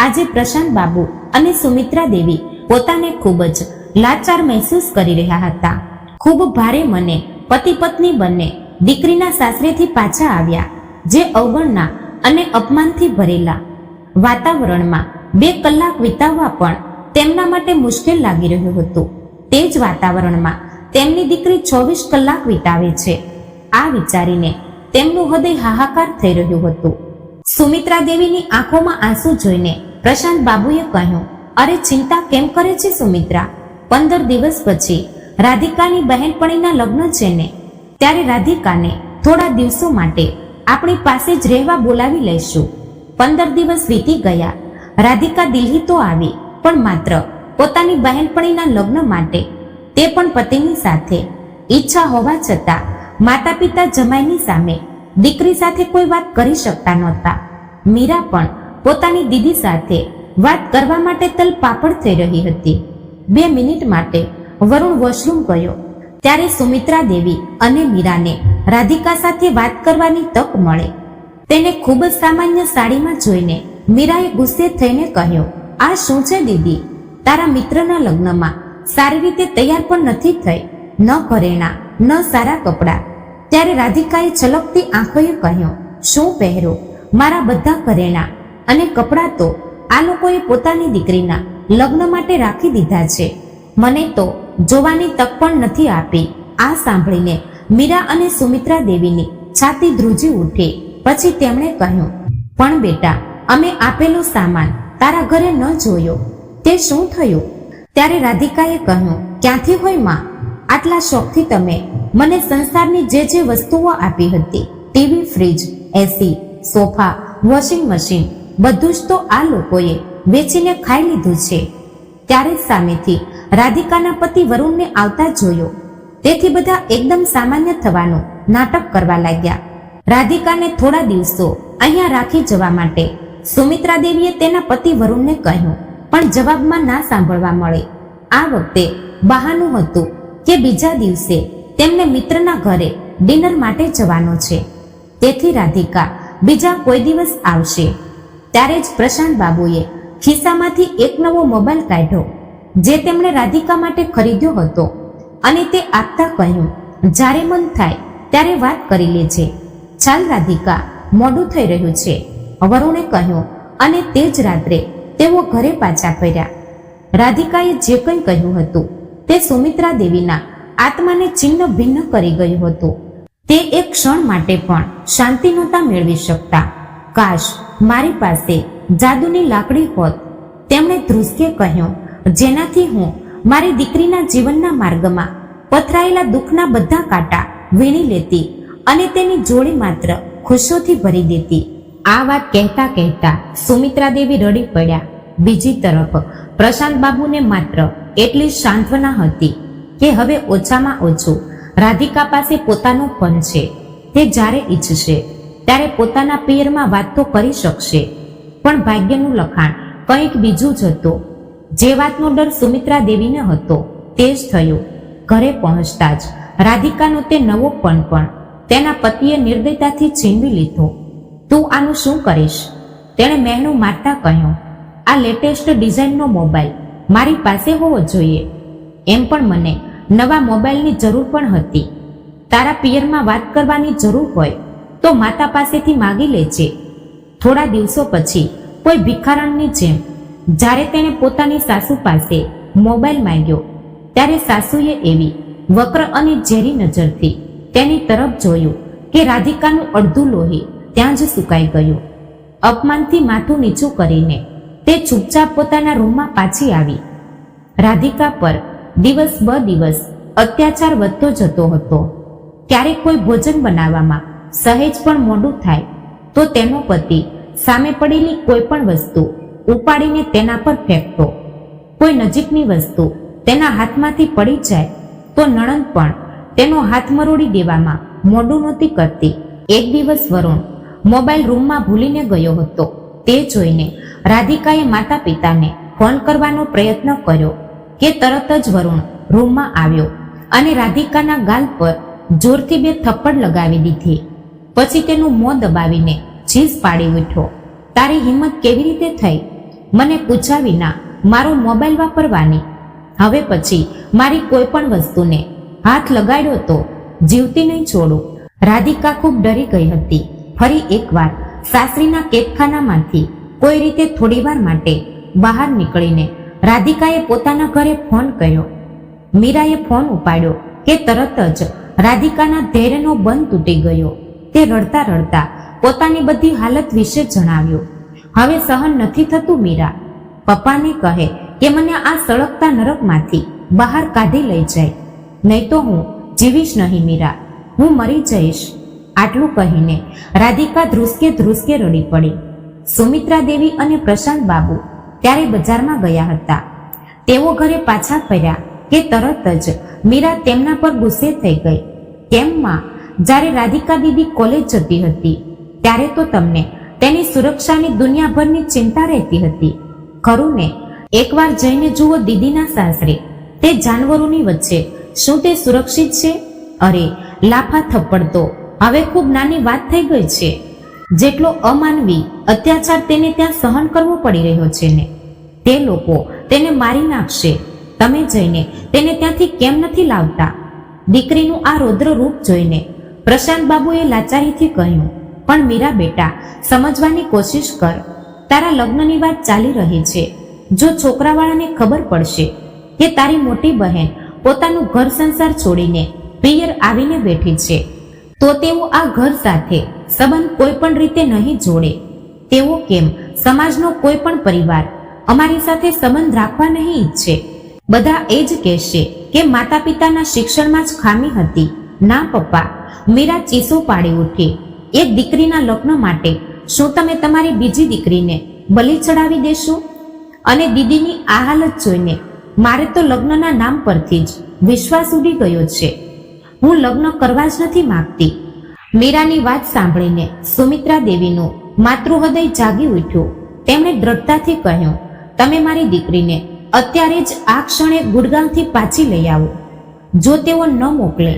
આજે પ્રશાંત બાબુ અને સુમિત્રા દેવી પોતાને ખૂબ જ લાચાર મહેસૂસ કરી રહ્યા હતા. ખૂબ ભારે મને પતિ પત્ની બંને દીકરીના સાસરેથી પાછા આવ્યા, જે અવગણના અને અપમાનથી ભરેલા વાતાવરણમાં 2 કલાક વિતાવવા પણ તેમના માટે મુશ્કેલ લાગી રહ્યું હતું. તે જ વાતાવરણમાં તેમની દીકરી 24 કલાક વિતાવે છે. આ વિચારીને તેમનું હૃદય હાહાકાર થઈ રહ્યું હતું. સુમિત્રા દેવીની આંખોમાં આંસુ જોઈને પ્રશાંત બાબુએ કહ્યું, અરે ચિંતા કેમ કરે છે સુમિત્રા? 15 દિવસ પછી રાધિકાની બહેનપણીના લગ્ન છે ને, ત્યારે રાધિકાને થોડા દિવસો માટે આપણી પાસે જ રહેવા બોલાવી લઈશું. 15 દિવસ વીતી ગયા. રાધિકા દિલ્હી તો આવી, પણ માત્ર પોતાની બહેનપણીના લગ્ન માટે. તે પણ પતિની સાથે. ઈચ્છા હોવા છતાં માતા પિતા જમાઈની સામે દીકરી સાથે કોઈ વાત કરી શકતા નહોતા. મીરા પણ પોતાની દીદી સાથે વાત કરવા માટે તલપાપડ થઈ રહી હતી. 2 મિનિટ માટે વરુણ વોશરૂમ ગયો ત્યારે સુમિત્રા દેવી અને મીરાને રાધિકા સાથે વાત કરવાની તક મળે. તેને ખૂબ જ સામાન્ય સાડીમાં જોઈને મીરાએ ગુસ્સે થઈને કહ્યું, આ શું છે દીદી? તારા મિત્રના લગ્નમાં સારી રીતે તૈયાર પણ નથી થઈ, ન ઘરેણા ન સારા કપડાં. ત્યારે રાધિકાએ છલકતી આંખોએ કહ્યું, શું પહેરું? મારા બધા ઘરેણા અને કપડાં તો આ લોકોએ પોતાની દીકરીના લગ્ન માટે રાખી દીધા છે. મને તો જોવાની તક પણ નથી આપી. આ સાંભળીને મીરા અને સુમિત્રા દેવીની છાતી ધ્રુજી ઉઠી. પછી તેમણે કહ્યું, પણ બેટા, અમે આપેલો સામાન તારા ઘરે ન જોયો, તે શું થયું? ત્યારે રાધિકાએ કહ્યું, ક્યાંથી હોય માં? આટલા શોખથી તમે મને સંસારની જે જે વસ્તુઓ આપી હતી, ટીવી, ફ્રીજ, એસી, સોફા, વોશિંગ મશીન, બધું જ તો આ લોકોએ વેચીને ખાઈ લીધું છે. ત્યારે જ સામેથી રાધિકાના પતિ વરુણને આવતા જોયો. તેથી બધા એકદમ સામાન્ય થવાનું નાટક કરવા લાગ્યા. રાધિકાને થોડા દિવસો અહીંયા રાખી જવા માટે સુમિત્રા દેવીએ તેના પતિ વરુણને કહ્યું, પણ જવાબમાં ના સાંભળવા મળે. આ વખતે બહાનું હતું કે બીજા દિવસે તેમને મિત્રના ઘરે ડિનર માટે જવાનો છે, તેથી રાધિકા બીજા કોઈ દિવસ આવશે. ત્યારે જ પ્રશાંત બાબુએ ખિસ્સામાંથી એક નવો મોબાઈલ કાઢ્યો, જે તેમણે રાધિકા માટે ખરીદ્યો હતો, અને તે આપતા કહ્યું, જ્યારે મન થાય ત્યારે વાત કરી લેજે. ચાલ રાધિકા, મોડું થઈ રહ્યું છે, વરુણે કહ્યું, અને તે જ રાત્રે તેઓ ઘરે પાછા ફર્યા. રાધિકાએ જે કંઈ કહ્યું હતું તે સુમિત્રા દેવીના આત્માને છિન્ન ભિન્ન કરી ગયું હતું. તે એક ક્ષણ માટે પણ શાંતિ નહોતા મેળવી શકતા. કાશ મારી પાસે જાદુની લાકડી હોત, તેમણે ધ્રુસકે કહ્યું, જેનાથી હું મારી દીકરીના જીવનના માર્ગમાં પથરાયેલા દુઃખના બધા કાંટા વીણી લેતી અને તેની જોડી માત્ર ખુશીઓથી ભરી દેતી. આ વાત કહેતા કહેતા સુમિત્રા દેવી રડી પડ્યા. બીજી તરફ પ્રશાંત બાબુને માત્ર એટલી સાંત્વના હતી કે હવે ઓછામાં ઓછું રાધિકા પાસે પોતાનો ફોન છે. તે જ્યારે ઈચ્છશે ત્યારે પોતાના પિયરમાં વાત તો કરી શકશે. પણ ભાગ્યનું લખાણ કંઈક બીજું જ હતું. જે વાતનો ડર સુમિત્રા દેવીને હતો તે જ થયું. ઘરે પહોંચતા જ રાધિકાનો તે નવો ફોન પણ તેના પતિએ નિર્દયતાથી છીનવી લીધો. તું આનું શું કરીશ? તેણે મહેણું મારતા કહ્યું, આ લેટેસ્ટ ડિઝાઇનનો મોબાઈલ મારી પાસે હોવો જોઈએ. એમ પણ મને નવા મોબાઈલની જરૂર પણ હતી. તારા પિયરમાં વાત કરવાની જરૂર હોય તો માતા પાસેથી માગી લેજે. થોડા દિવસો પછી કોઈ ભિખારણની જેમ જ્યારે તેણે પોતાની સાસુ પાસે મોબાઈલ માંગ્યો, ત્યારે સાસુએ એવી વક્ર અને ઝેરી નજરથી તેની તરફ જોયું કે રાધિકાનું અડધું લોહી ત્યાં જ સુકાઈ ગયું. અપમાનથી માથું નીચું કરીને તે ચૂપચાપ પોતાના રૂમમાં પાછી આવી. રાધિકા પર દિવસ બ દિવસ અત્યાચાર વધતો જતો હતો. ક્યારેક કોઈ ભોજન બનાવવામાં સહેજ પણ મોડું થાય તો તેનો પતિ સામે પડેલી કોઈ પણ વસ્તુ ઉપાડીને તેના પર ફેંકતો. કોઈ નજીકની વસ્તુ તેના હાથમાંથી પડી જાય તો નણંદ પણ તેનો હાથ મરોડી દેવામાં મોડું નહોતી કરતી. એક દિવસ વરુણ મોબાઈલ રૂમમાં ભૂલીને ગયો હતો. તે જોઈને રાધિકાએ માતા પિતાને ફોન કરવાનો પ્રયત્ન કર્યો કે તરત જ વરુણ રૂમમાં આવ્યો અને રાધિકાના ગાલ પર જોરથી 2 થપ્પડ લગાવી દીધી. પછી તેનું મોં દબાવીને ચીસ પાડી ઉઠ્યો. તારી હિંમત કેવી રીતે થઈ મને પૂછ્યા વિના મારો મોબાઈલ વાપરવાની? હવે પછી મારી કોઈ પણ વસ્તુને હાથ લગાડ્યો તો જીવતી નહીં છોડું. રાધિકા ખૂબ ડરી ગઈ હતી. ફરી એકવાર સાસરીના કેદખાનામાંથી કોઈ રીતે થોડીવાર માટે બહાર નીકળીને રાધિકાએ પોતાના ઘરે ફોન કર્યો. મીરાએ ફોન ઉપાડ્યો કે તરત જ રાધિકાના ધૈર્યનો બંધ તૂટી ગયો. તે રડતા રડતા પોતાની બધી હાલત વિશે જણાવ્યું. હવે સહન નથી થતું મીરા. પપ્પાને કહે કે મને આ સળગતા નરકમાંથી બહાર કાઢી લઈ જાય, નહીં તો હું જીવીશ નહીં મીરા, હું મરી જઈશ. આટલું કહીને રાધિકા ધ્રુસકે ધ્રુસકે રડી પડી. સુમિત્રા દેવી અને પ્રશાંત બાબુ ત્યારે બજારમાં ગયા હતા. તેઓ ઘરે પાછા ફર્યા કે તરત જ મીરા તેમના પર ગુસ્સે થઈ ગઈ. કેમ માં, જ્યારે રાધિકા દીદી કોલેજ જતી હતી ત્યારે તો તમને તેની સુરક્ષાની દુનિયાભરની ચિંતા રહેતી હતી, ખરું ને? એકવાર જઈને જુઓ દીદીના સાસરે, તે જાનવરોની વચ્ચે શું તે સુરક્ષિત છે? અરે લાફા થપ્પડ તો હવે ખૂબ નાની વાત થઈ ગઈ છે. જેટલો અમાનવી અત્યાચાર તેને ત્યાં સહન કરવો પડી રહ્યો છે ને, તે લોકો તેને મારી નાખશે. તમે જઈને તેને ત્યાંથી કેમ નથી લાવતા? દીકરીનું આ રૌદ્ર રૂપ જોઈને પ્રશાંત બાબુએ લાચારીથી કહ્યું, પણ મીરા બેટા, સમજવાની કોશિશ કર. તારા લગ્નની વાત ચાલી રહી છે. જો છોકરાવાળાને ખબર પડશે કે તારી મોટી બહેન પોતાનું ઘર સંસાર છોડીને પિયર આવીને બેઠી છે, તો તેઓ આ ઘર સાથે સંબંધ કોઈ પણ રીતે નહીં જોડે. તેઓ કેમ સમાજનો કોઈ પણ પરિવાર અમારી સાથે સંબંધ રાખવા નહીં ઈચ્છે? બધા એ જ કહેશે કે માતા પિતાના શિક્ષણમાં જ ખામી હતી. ના પપ્પા, મીરા ચીસો પાડી ઉઠી. એક દીકરીના લગ્ન માટે શું તમે તમારી બીજી દીકરીને બલી ચડાવી દેશો? અને દીદીની આ હાલત જોઈને મારે તો લગ્નના નામ પરથી જ વિશ્વાસ ઉડી ગયો છે. હું લગ્ન કરવા જ નથી માંગતી. મીરાની વાત સાંભળીને સુમિત્રા દેવીનું માતૃહૃદય જાગી ઉઠ્યું. તેમણે દ્રઢતાથી કહ્યું, તમે મારી દીકરીને અત્યારે જ આ ક્ષણે ગુડગામથી પાછી લઈ આવો. જો તેઓ ન મોકલે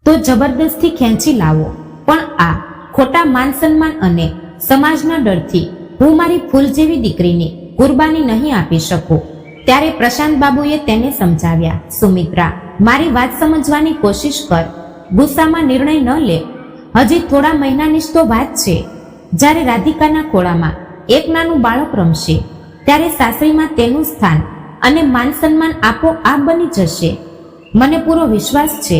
તો જબરદસ્તી ખેંચી લાવો, પણ આ ખોટા માન સન્માન અને સમાજના ડરથી હું મારી ફૂલ જેવી દીકરીની કુરબાની નહીં આપી શકું. ત્યારે પ્રશાંત બાબુએ તેને સમજાવ્યા, સુમિત્રા, મારી વાત સમજવાની કોશિશ કર. ગુસ્સામાં નિર્ણય ન લે. હજી થોડા મહિનાની જ તો વાત છે. જ્યારે રાધિકાના ખોળામાં એક નાનું બાળક રમશે ત્યારે સાસરીમાં તેનું સ્થાન અને માન સન્માન આપોઆપ બની જશે. મને પૂરો વિશ્વાસ છે.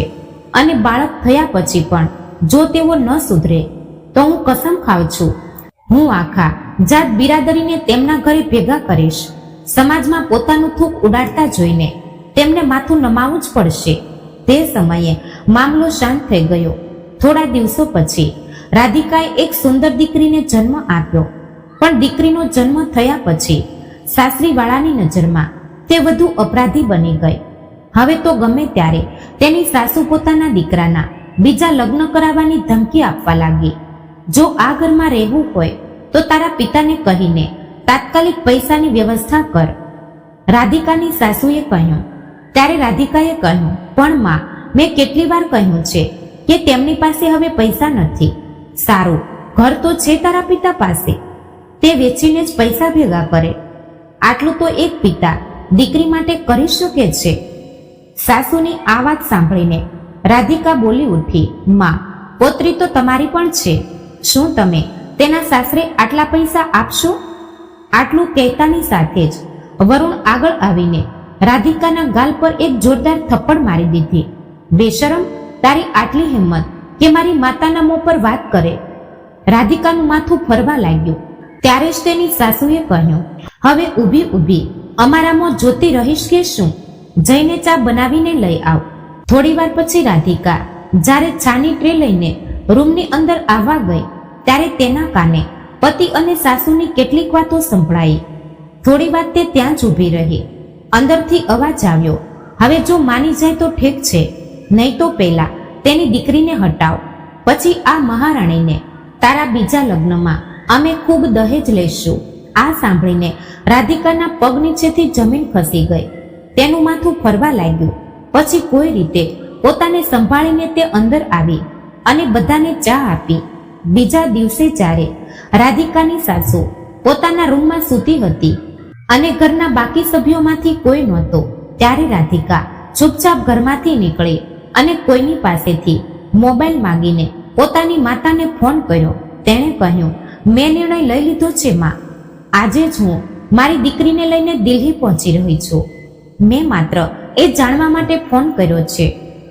અને બાળક થયા પછી પણ જો તેઓ ન સુધરે તો હું કસમ ખાઉં છું, હું આખા જાત બિરાદરીને તેમના ઘરે ભેગા કરીશ. સમાજમાં પોતાનું થૂક ઉડાડતા જોઈને તેમને માથું નમાવું જ પડશે. તે સમયે મામલો શાંત થઈ ગયો. થોડા દિવસો પછી રાધિકાએ એક સુંદર દીકરીને જન્મ આપ્યો. પણ દીકરીનો જન્મ થયા પછી સાસરીવાળાની નજરમાં તે વધુ અપરાધી બની ગઈ. હવે તો ગમે ત્યારે તેની સાસુ પોતાના દીકરાના બીજા લગ્ન કરાવવાની ધમકી આપવા લાગી. જો આ ઘરમાં રહેવું હોય તો તારા પિતાને કહીને તાત્કાલિક પૈસાની વ્યવસ્થા કર, રાધિકાની સાસુએ કહ્યું. ત્યારે રાધિકાએ કહ્યું, પણ માં, મેં કેટલી વાર કહ્યું છે કે તેમની પાસે હવે પૈસા નથી. સારું, ઘર તો છે તારા પિતા પાસે, તે વેચીને જ પૈસા ભેગા કરે. આટલું તો એક પિતા દીકરી માટે કરી શકે છે. સાસુની આ વાત સાંભળીને રાધિકા બોલી ઉઠી, માં, પોતરી તો તમારી પણ છે. શું તમે તેના સાસરે આટલા પૈસા આપશો? આટલું કહેતાની સાથે જ વરુણ આગળ આવીને રાધિકાના ગાલ પર એક જોરદાર થપ્પડ મારી દીધી. બેશરમ, તારી આટલી હિંમત કે મારી માતાના મોં પર વાત કરે? રાધિકાનું માથું ફરવા લાગ્યું. ત્યારે જ તેની સાસુએ કહ્યું, હવે ઊભી ઊભી અમારા મોં જોતી રહીશ કે શું? જઈને ચા બનાવીને લઈ આવ. થોડી વાર પછી રાધિકા જ્યારે ચાની ટ્રે લઈને રૂમની અંદર આવવા ગઈ ત્યારે તેના કાને પતિ અને સાસુની કેટલીક વાતો સંભળાઈ. થોડી વાર તે ત્યાં જ ઊભી રહી. અંદરથી અવાજ આવ્યો, હવે જો માની જાય તો ઠીક છે, નહીં તો પહેલા તેની દીકરીને હટાવ. પછી આ મહારાણીને તારા બીજા લગ્નમાં અમે ખૂબ દહેજ લઈશું. આ સાંભળીને રાધિકાના પગ નીચેથી જમીન ખસી ગઈ. તેનું માથું ફરવા લાગ્યું. પછી કોઈ રીતે પોતાને સંભાળીને તે અંદર આવી અને બધાને ચા આપી. બીજા દિવસે જ્યારે રાધિકાની સાસુ પોતાના રૂમમાં સૂતી હતી અને ઘરના બાકી સભ્યોમાંથી કોઈ નહોતો, ત્યારે રાધિકા ચૂપચાપ ઘરમાંથી નીકળી અને કોઈની પાસેથી મોબાઈલ માંગીને પોતાની માતાને ફોન કર્યો. તેણે કહ્યું, મેં નિર્ણય લઈ લીધો છે માં. આજે જ હું મારી દીકરીને લઈને દિલ્હી પહોંચી રહી છું. મેં માત્ર એ જાણવા માટે ફોન કર્યો છે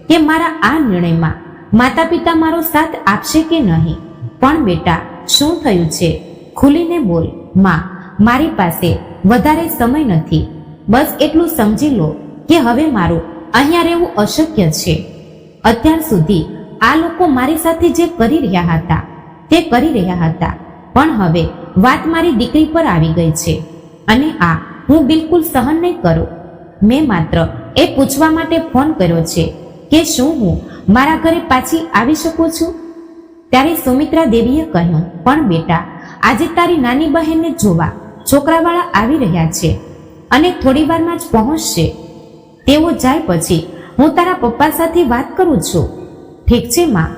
કે મારા આ નિર્ણયમાં માતા પિતા મારો સાથ આપશે કે નહીં. પણ બેટા, શું થયું છે? ખુલીને બોલ માં. મારી પાસે વધારે સમય નથી. બસ એટલું સમજી લો કે હવે મારું અહીંયા રહેવું અશક્ય છે. અત્યાર સુધી આ લોકો મારી સાથે જે કરી રહ્યા હતા તે કરી રહ્યા હતા, પણ હવે વાત મારી દીકરી પર આવી ગઈ છે અને આ હું બિલકુલ સહન નહીં કરું. મેં માત્ર એ પૂછવા માટે ફોન કર્યો છે કે શું હું મારા ઘરે પાછી આવી શકું છું? ત્યારે સુમિત્રા દેવીએ કહ્યું, પણ બેટા, આજે તારી નાની બહેનને જોવા છોકરાવાળા આવી રહ્યા છે અને થોડી વારમાં જ પહોંચશે. તેઓ જાય પછી હું તારા પપ્પા સાથે વાત કરું છું. ઠીક છે માં,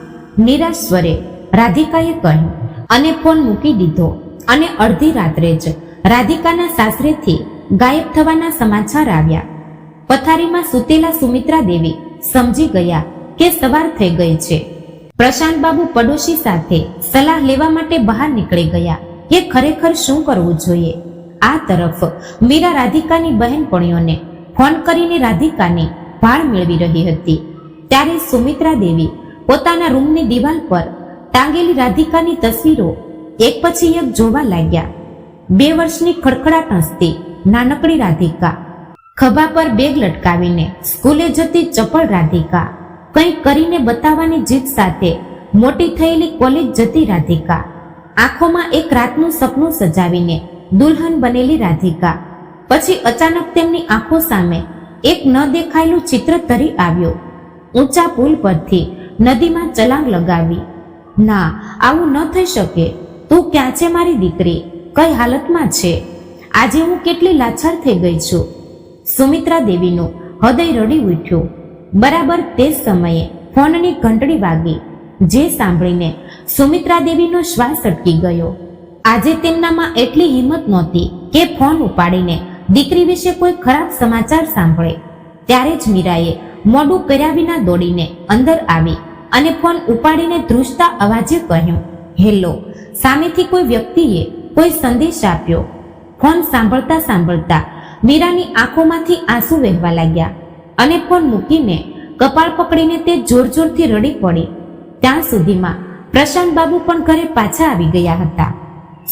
નિરાશ સ્વરે રાધિકાએ કહ્યું અને ફોન મૂકી દીધો. અને અડધી રાત્રે જ રાધિકાના સાસરેથી ગાયબ થવાના સમાચાર આવ્યા. પથારીમાં સૂતેલા સુમિત્રા દેવી સમજી ગયા કે સવાર થઈ ગઈ છે. પ્રશાંત બાબુ પડોશી સાથે સલાહ લેવા માટે બહાર નીકળી ગયા કે ખરેખર શું કરવું જોઈએ. આ તરફ મીરા રાધિકાની બહેનપણીઓને ફોન કરીને રાધિકાની ભાળ મેળવી રહી હતી. ત્યારે સુમિત્રા દેવી પોતાના રૂમની દિવાલ પર ટાંગેલી રાધિકાની તસવીરો એક પછી એક જોવા લાગ્યા. 2 વર્ષની ખડખડાટ હસતી નાનકડી રાધિકા, ખભા પર બેગ લટકાવીને સ્કૂલે જતી ચપળ રાધિકા, કંઈક કરીને બતાવવાની જીદ સાથે મોટી થયેલી કોલેજ જતી રાધિકા, આંખોમાં એક રાતનું સપનું સજાવીને દુલ્હન બનેલી રાધિકા. પછી અચાનક તેમની આંખો સામે એક ન દેખાયેલું ચિત્ર તરી આવ્યું. ઊંચા પુલ પરથી નદીમાં છલાંગ લગાવી. ના, આવું ન થઈ શકે. તું ક્યાં છે મારી દીકરી? કઈ હાલતમાં છે? આજે હું કેટલી લાચાર થઈ ગઈ છું. સુમિત્રા દેવીનું હૃદય રડી ઉઠ્યું. બરાબર તે સમયે ફોનની ઘંટડી વાગી, જે સાંભળીને સુમિત્રા દેવીનો શ્વાસ અટકી ગયો. આજે તેમનામાં એટલી હિંમત નહોતી કે ફોન ઉપાડીને દીકરી વિશે કોઈ ખરાબ સમાચાર સાંભળે. ત્યારે જ મીરાએ મોઢું કર્યા વિના દોડીને અંદર આવી અને ફોન ઉપાડીને ધ્રુજતા અવાજે કહ્યું, હેલો. સામેથી કોઈ વ્યક્તિએ કોઈ સંદેશ આપ્યો. ફોન સાંભળતા સાંભળતા મીરાની આંખોમાંથી આંસુ વહેવા લાગ્યા અને ફોન મૂકીને કપાળ પકડીને તે જોર જોરથી રડી પડી. ત્યાં સુધીમાં પ્રશાંત બાબુ પણ ઘરે પાછા આવી ગયા હતા.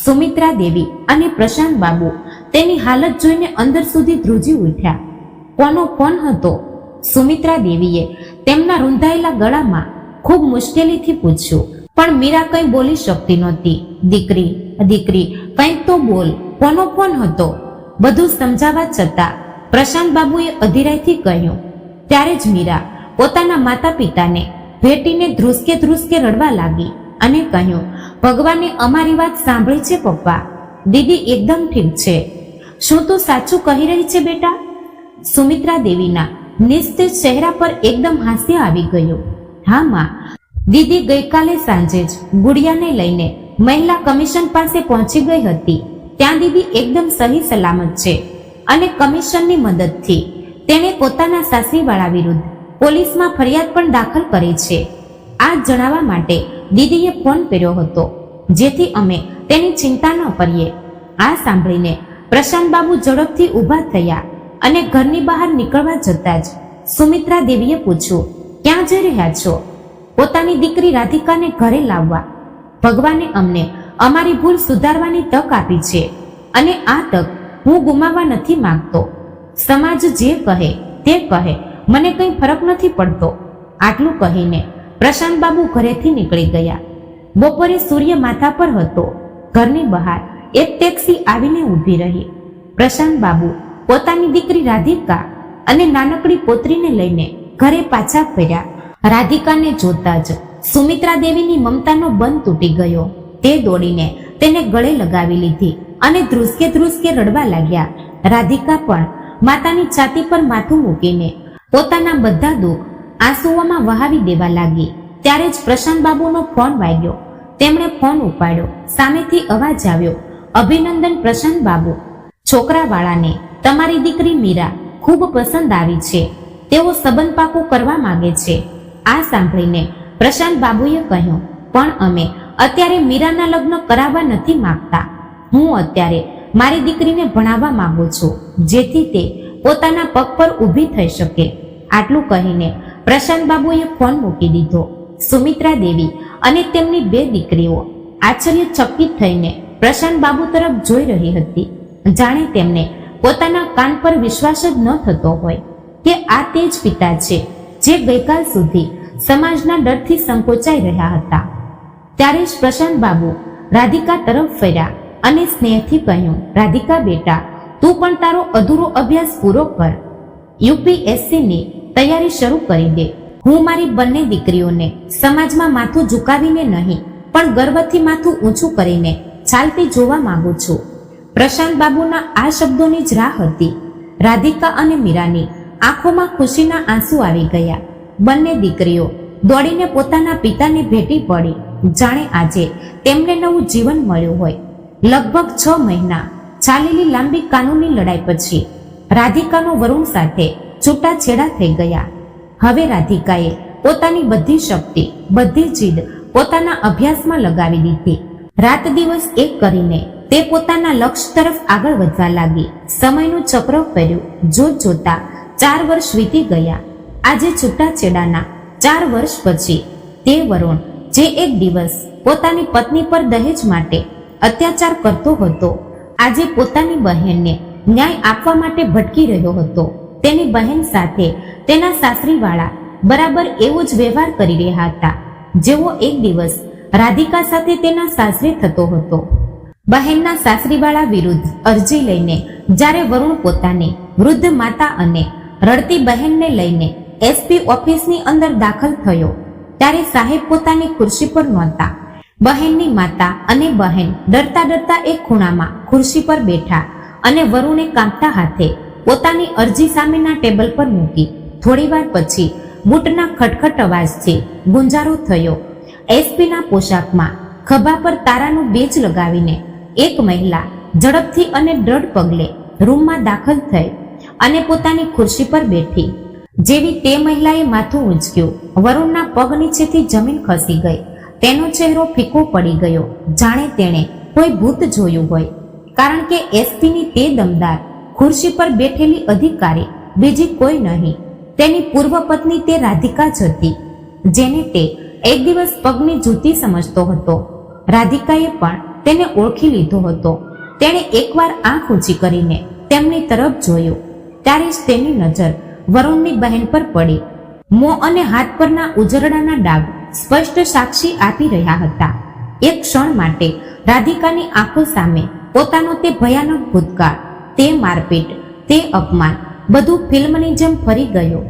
સુમિત્રા દેવી અને પ્રશાંત બાબુ તેની હાલત જોઈને અંદર સુધી ધ્રુજી ઉઠ્યા. કોનો ફોન હતો? સુમિત્રા દેવીએ તેમના રૂંધાયેલા ગળામાં ખૂબ મુશ્કેલીથી પૂછ્યું, પણ મીરા કંઈ બોલી શકતી નહોતી. દીકરી, દીકરી, કંઈક તો બોલ, કોનો ફોન હતો? બધું સમજાવવા છતાં પ્રશાંત બાબુએ અધીરાઈથી કહ્યું. ત્યારે જ મીરા પોતાના માતા પિતાને ભેટીને ધ્રુસકે ધ્રુસકે રડવા લાગી અને કહ્યું, ભગવાને અમારી વાત સાંભળી છે પપ્પા. દીદી એકદમ ઠીક છે. શું તું સાચું કહી રહી છે બેટા? સુમિત્રા દેવીના નિસ્તેજ ચહેરા પર એકદમ હાસ્ય આવી ગયું. હા માં, દીદી ગઈકાલે સાંજે જ ગુડિયાને લઈને મહિલા કમિશન પાસે પહોંચી ગઈ હતી. ત્યાં દીદી એકદમ સહી સલામત છે અને કમિશનની મદદથી તેણે પોતાના સાસરીવાળા વિરુદ્ધ પોલીસમાં ફરિયાદ પણ દાખલ કરી છે. આ જણાવવા માટે દીદીએ ફોન કર્યો હતો, જેથી અમે તેની ચિંતા ન કરીએ. આ સાંભળીને પ્રશાંત બાબુ ઝડપથી ઊભા થયા અને ઘરની બહાર નીકળવા જતા જ સુમિત્રા દેવીએ પૂછ્યું, ક્યાં જઈ રહ્યા છો? પોતાની દીકરી રાધિકાને ઘરે લાવવા. ભગવાને અમને અમારી ભૂલ સુધારવાની તક આપી છે અને આ તક હું ગુમાવવા નથી માંગતો. સમાજ જે કહે તે કહે, મને કંઈ ફરક નથી પડતો. આટલું કહીને પ્રશાંત બાબુ ઘરેથી નીકળી ગયા. બપોરે સૂર્ય માથા પર હતો. ઘરની બહાર એક ટેક્સી આવીને ઊભી રહી. પ્રશાંત બાબુ પોતાની દીકરી રાધિકા અને નાનકડી પોતરીને લઈને ઘરે પાછા ફર્યા. રાધિકાને જોતા જ સુમિત્રા દેવીની મમતાનો બંધ તૂટી ગયો. તે દોડીને તેને ગળે લગાવી લીધી અને ધ્રુસકે ધ્રુસકે રડવા લાગ્યા. રાધિકા પણ માતાની છાતી પર માથું મૂકીને પોતાના બધા દુઃખ આંસુઓમાં વહાવી દેવા લાગી. ત્યારે જ પ્રશાંત બાબુનો ફોન વાગ્યો. તેમણે ફોન ઉપાડ્યો. સામેથી અવાજ આવ્યો, અભિનંદન પ્રશાંત બાબુ, છોકરાવાળાને તમારી દીકરી મીરા ખૂબ પસંદ આવી છે. તેઓ સંબંધ પાકું કરવા માંગે છે. આ સાંભળીને પ્રશાંત બાબુએ કહ્યું, પણ અમે અત્યારે મીરાના લગ્ન કરાવવા નથી માંગતા. હું અત્યારે મારી દીકરીને ભણાવવા માંગુ છું, જેથી તે પોતાના પગ પર ઊભી થઈ શકે. આટલું કહીને પ્રશાંત બાબુએ ફોન મૂકી દીધો. સુમિત્રા દેવી અને તેમની બે દીકરીઓ આશ્ચર્યચકિત થઈને પ્રશાંત બાબુ તરફ જોઈ રહી હતી, જાણે તેમને પોતાના કાન પર વિશ્વાસ જ ન થતો હોય કે આ તે જ પિતા છે જે ગઈકાલ સુધી સમાજના ડરથી સંકોચાઈ રહ્યા હતા. ત્યારે જ પ્રશાંત બાબુ રાધિકા તરફ ફર્યા અને સ્નેહથી કહ્યું, રાધિકા બેટા, તું પણ તારો અધૂરો અભ્યાસ પૂરો કર. યુપીએસસીની તૈયારી શરૂ કરી દે. હું મારી બંને દીકરીઓને સમાજમાં માથું ઝુકાવીને નહીં, પણ ગર્વથી માથું ઊંચું કરીને ચાલતી જોવા માંગુ છું. પ્રશાંત બાબુના આ શબ્દોની જ રાહ હતી. રાધિકા અને મીરાની આંખોમાં ખુશીના આંસુ આવી ગયા. બંને દીકરીઓ દોડીને પોતાના પિતાને ભેટી પડી, જાણે આજે તેમને નવું જીવન મળ્યું હોય. લગભગ 6 મહિના ચાલેલી લાંબી કાનૂની લડાઈ પછી રાધિકાનો વરુણ સાથે છૂટાછેડા થઈ ગયા. હવે રાધિકાએ પોતાની બધી શક્તિ, બધી જીદ પોતાના અભ્યાસમાં લગાવી દીધી. રાત દિવસ એક કરીને તે પોતાના લક્ષ્ય તરફ આગળ વધવા લાગી. સમયનું ચક્ર ફર્યું. જોત જોતા 4 વર્ષ વીતી ગયા. આજે છૂટાછેડાના 4 વર્ષ પછી તે વરુણ જે એક દિવસ પોતાની પત્ની પર દહેજ માટે અત્યાચાર કરતો હતો, આજે પોતાની બહેનને ન્યાય આપવા માટે ભટકી રહ્યો હતો. તેની બહેન સાથે તેના સાસરીવાળા બરાબર એવો જ વ્યવહાર કરી રહ્યા હતા જેવો એક દિવસ રાધિકા સાથે તેના સાસરે થતો હતો. બહેનના સાસરીવાળા વિરુદ્ધ અરજી લઈને જ્યારે વરુણ પોતાની વૃદ્ધ માતા અને રડતી બહેનને લઈને એસપી ઓફિસની અંદર દાખલ થયો, ત્યારે સાહેબ પોતાની ખુરશી પર નહોતા. બહેનની માતા અને બહેન ડરતા ડરતા એક ખૂણામાં ખુરશી પર બેઠા અને વરુણે કાંપતા હાથે પોતાની અરજી સામેના ટેબલ પર મૂકી. થોડીવાર પછી બૂટના ખટખટ અવાજથી ગુંજારો થયો. એસપીના પોશાકમાં ખભા પર તારાનું બેચ લગાવીને એક મહિલા ઝડપથી અને દ્રઢ પગલે રૂમમાં દાખલ થઈ અને પોતાની ખુરશી પર બેઠી. જેવી તે મહિલાએ માથું ઊંચક્યું, વરુણના પગ નીચેથી જમીન ખસી ગઈ. તેનો ચહેરો ફીકો પડી ગયો, જાણે તેણે કોઈ ભૂત જોયું હોય. કારણ કે એસપીની તે દમદાર ખુરશી પર બેઠેલી અધિકારી બીજી કોઈ નહીં, તેની પૂર્વ પત્ની તે રાધિકા જ હતી, જેને તે એક દિવસ પગની જૂતી સમજતો હતો. રાધિકાએ પણ તેને ઓળખી લીધો હતો. તેણે એકવાર આંખ ઊંચી કરીને તેમની તરફ જોયું, ત્યારે જ તેની નજર વરુણની બહેન પર પડી. મોં અને હાથ પરના ઉજરડાના ડાઘ સ્પષ્ટ સાક્ષી આપી રહ્યા હતા. એક ક્ષણ માટે રાધિકાની આંખો સામે પોતાનો તે ભયાનક ભૂતકાળ, તે મારપીટ, તે અપમાન બધું ફિલ્મની જેમ ફરી ગયો.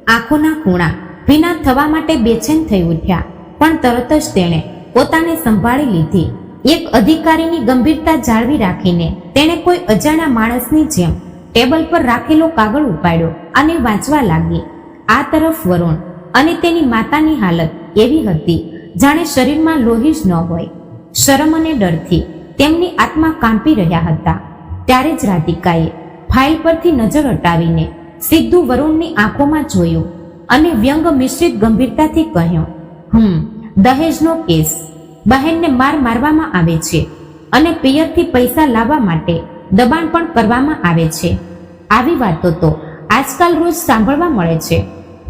આંખોના ખૂણા ભીના થવા માટે બેચેન થઈ ઉઠ્યા, પણ તરત જ તેણે પોતાને સંભાળી લીધી. એક અધિકારીની ગંભીરતા જાળવી રાખીને તેણે કોઈ અજાણ્યા માણસની જેમ ટેબલ પર રાખેલો કાગળ ઉપાડ્યો અને વાંચવા લાગી. આ તરફ વરુણ અને તેની માતાની હાલત એવી હતી જાણે શરીરમાં લોહી જ ન હોય. શરમ અને ડરથી તેમની આત્મા કાંપી રહ્યા હતા. ત્યારે જ રાધિકાએ ફાઇલ પરથી નજર હટાવીને સીધું વરુણની આંખોમાં જોયું અને વ્યંગ મિશ્રિત ગંભીરતાથી કહ્યું, દહેજનો કેસ. બહેનને મારવામાં આવે છે અને પિયરથી પૈસા લાવવા માટે દબાણ પણ કરવામાં આવે છે. આવી વાતો તો આજકાલ રોજ સાંભળવા મળે છે,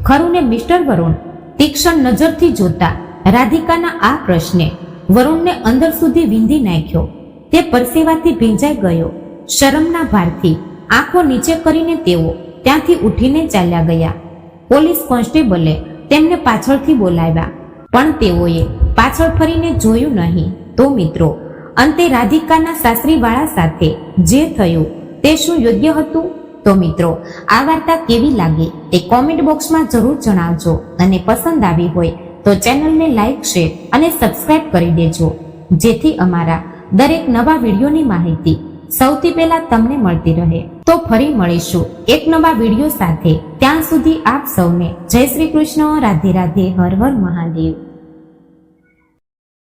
ખરું ને મિસ્ટર વરુણ? તીક્ષ્ણ નજરથી જોતા રાધિકાના આ પ્રશ્ને વરુણને અંદર સુધી વીંધી નાખ્યો. તે પરસેવાથી ભીંજાઈ ગયો. શરમના ભારથી આંખો નીચે કરીને તેઓ ત્યાંથી ઉઠીને ચાલ્યા ગયા. પોલીસ કોન્સ્ટેબલે તેમને પાછળથી બોલાવ્યા, પણ તેઓએ પાછળ ફરીને જોયું નહીં. તો મિત્રો, અંતે રાધિકાના સાસરીવાળા સાથે જે થયું તે શું યોગ્ય હતું? તો મિત્રો, આ વાર્તા કેવી લાગી તે કોમેન્ટ બોક્સમાં જરૂર જણાવજો અને પસંદ આવી હોય તો ચેનલને લાઈક, શેર અને સબસ્ક્રાઇબ કરી દેજો, જેથી અમારા દરેક નવા વિડીયોની માહિતી સૌથી પહેલા તમને મળતી રહે. તો ફરી મળીશું એક નવા વિડીયો સાથે. ત્યાં સુધી આપ સૌને જય શ્રી કૃષ્ણ, રાધે રાધે, હર હર મહાદેવ.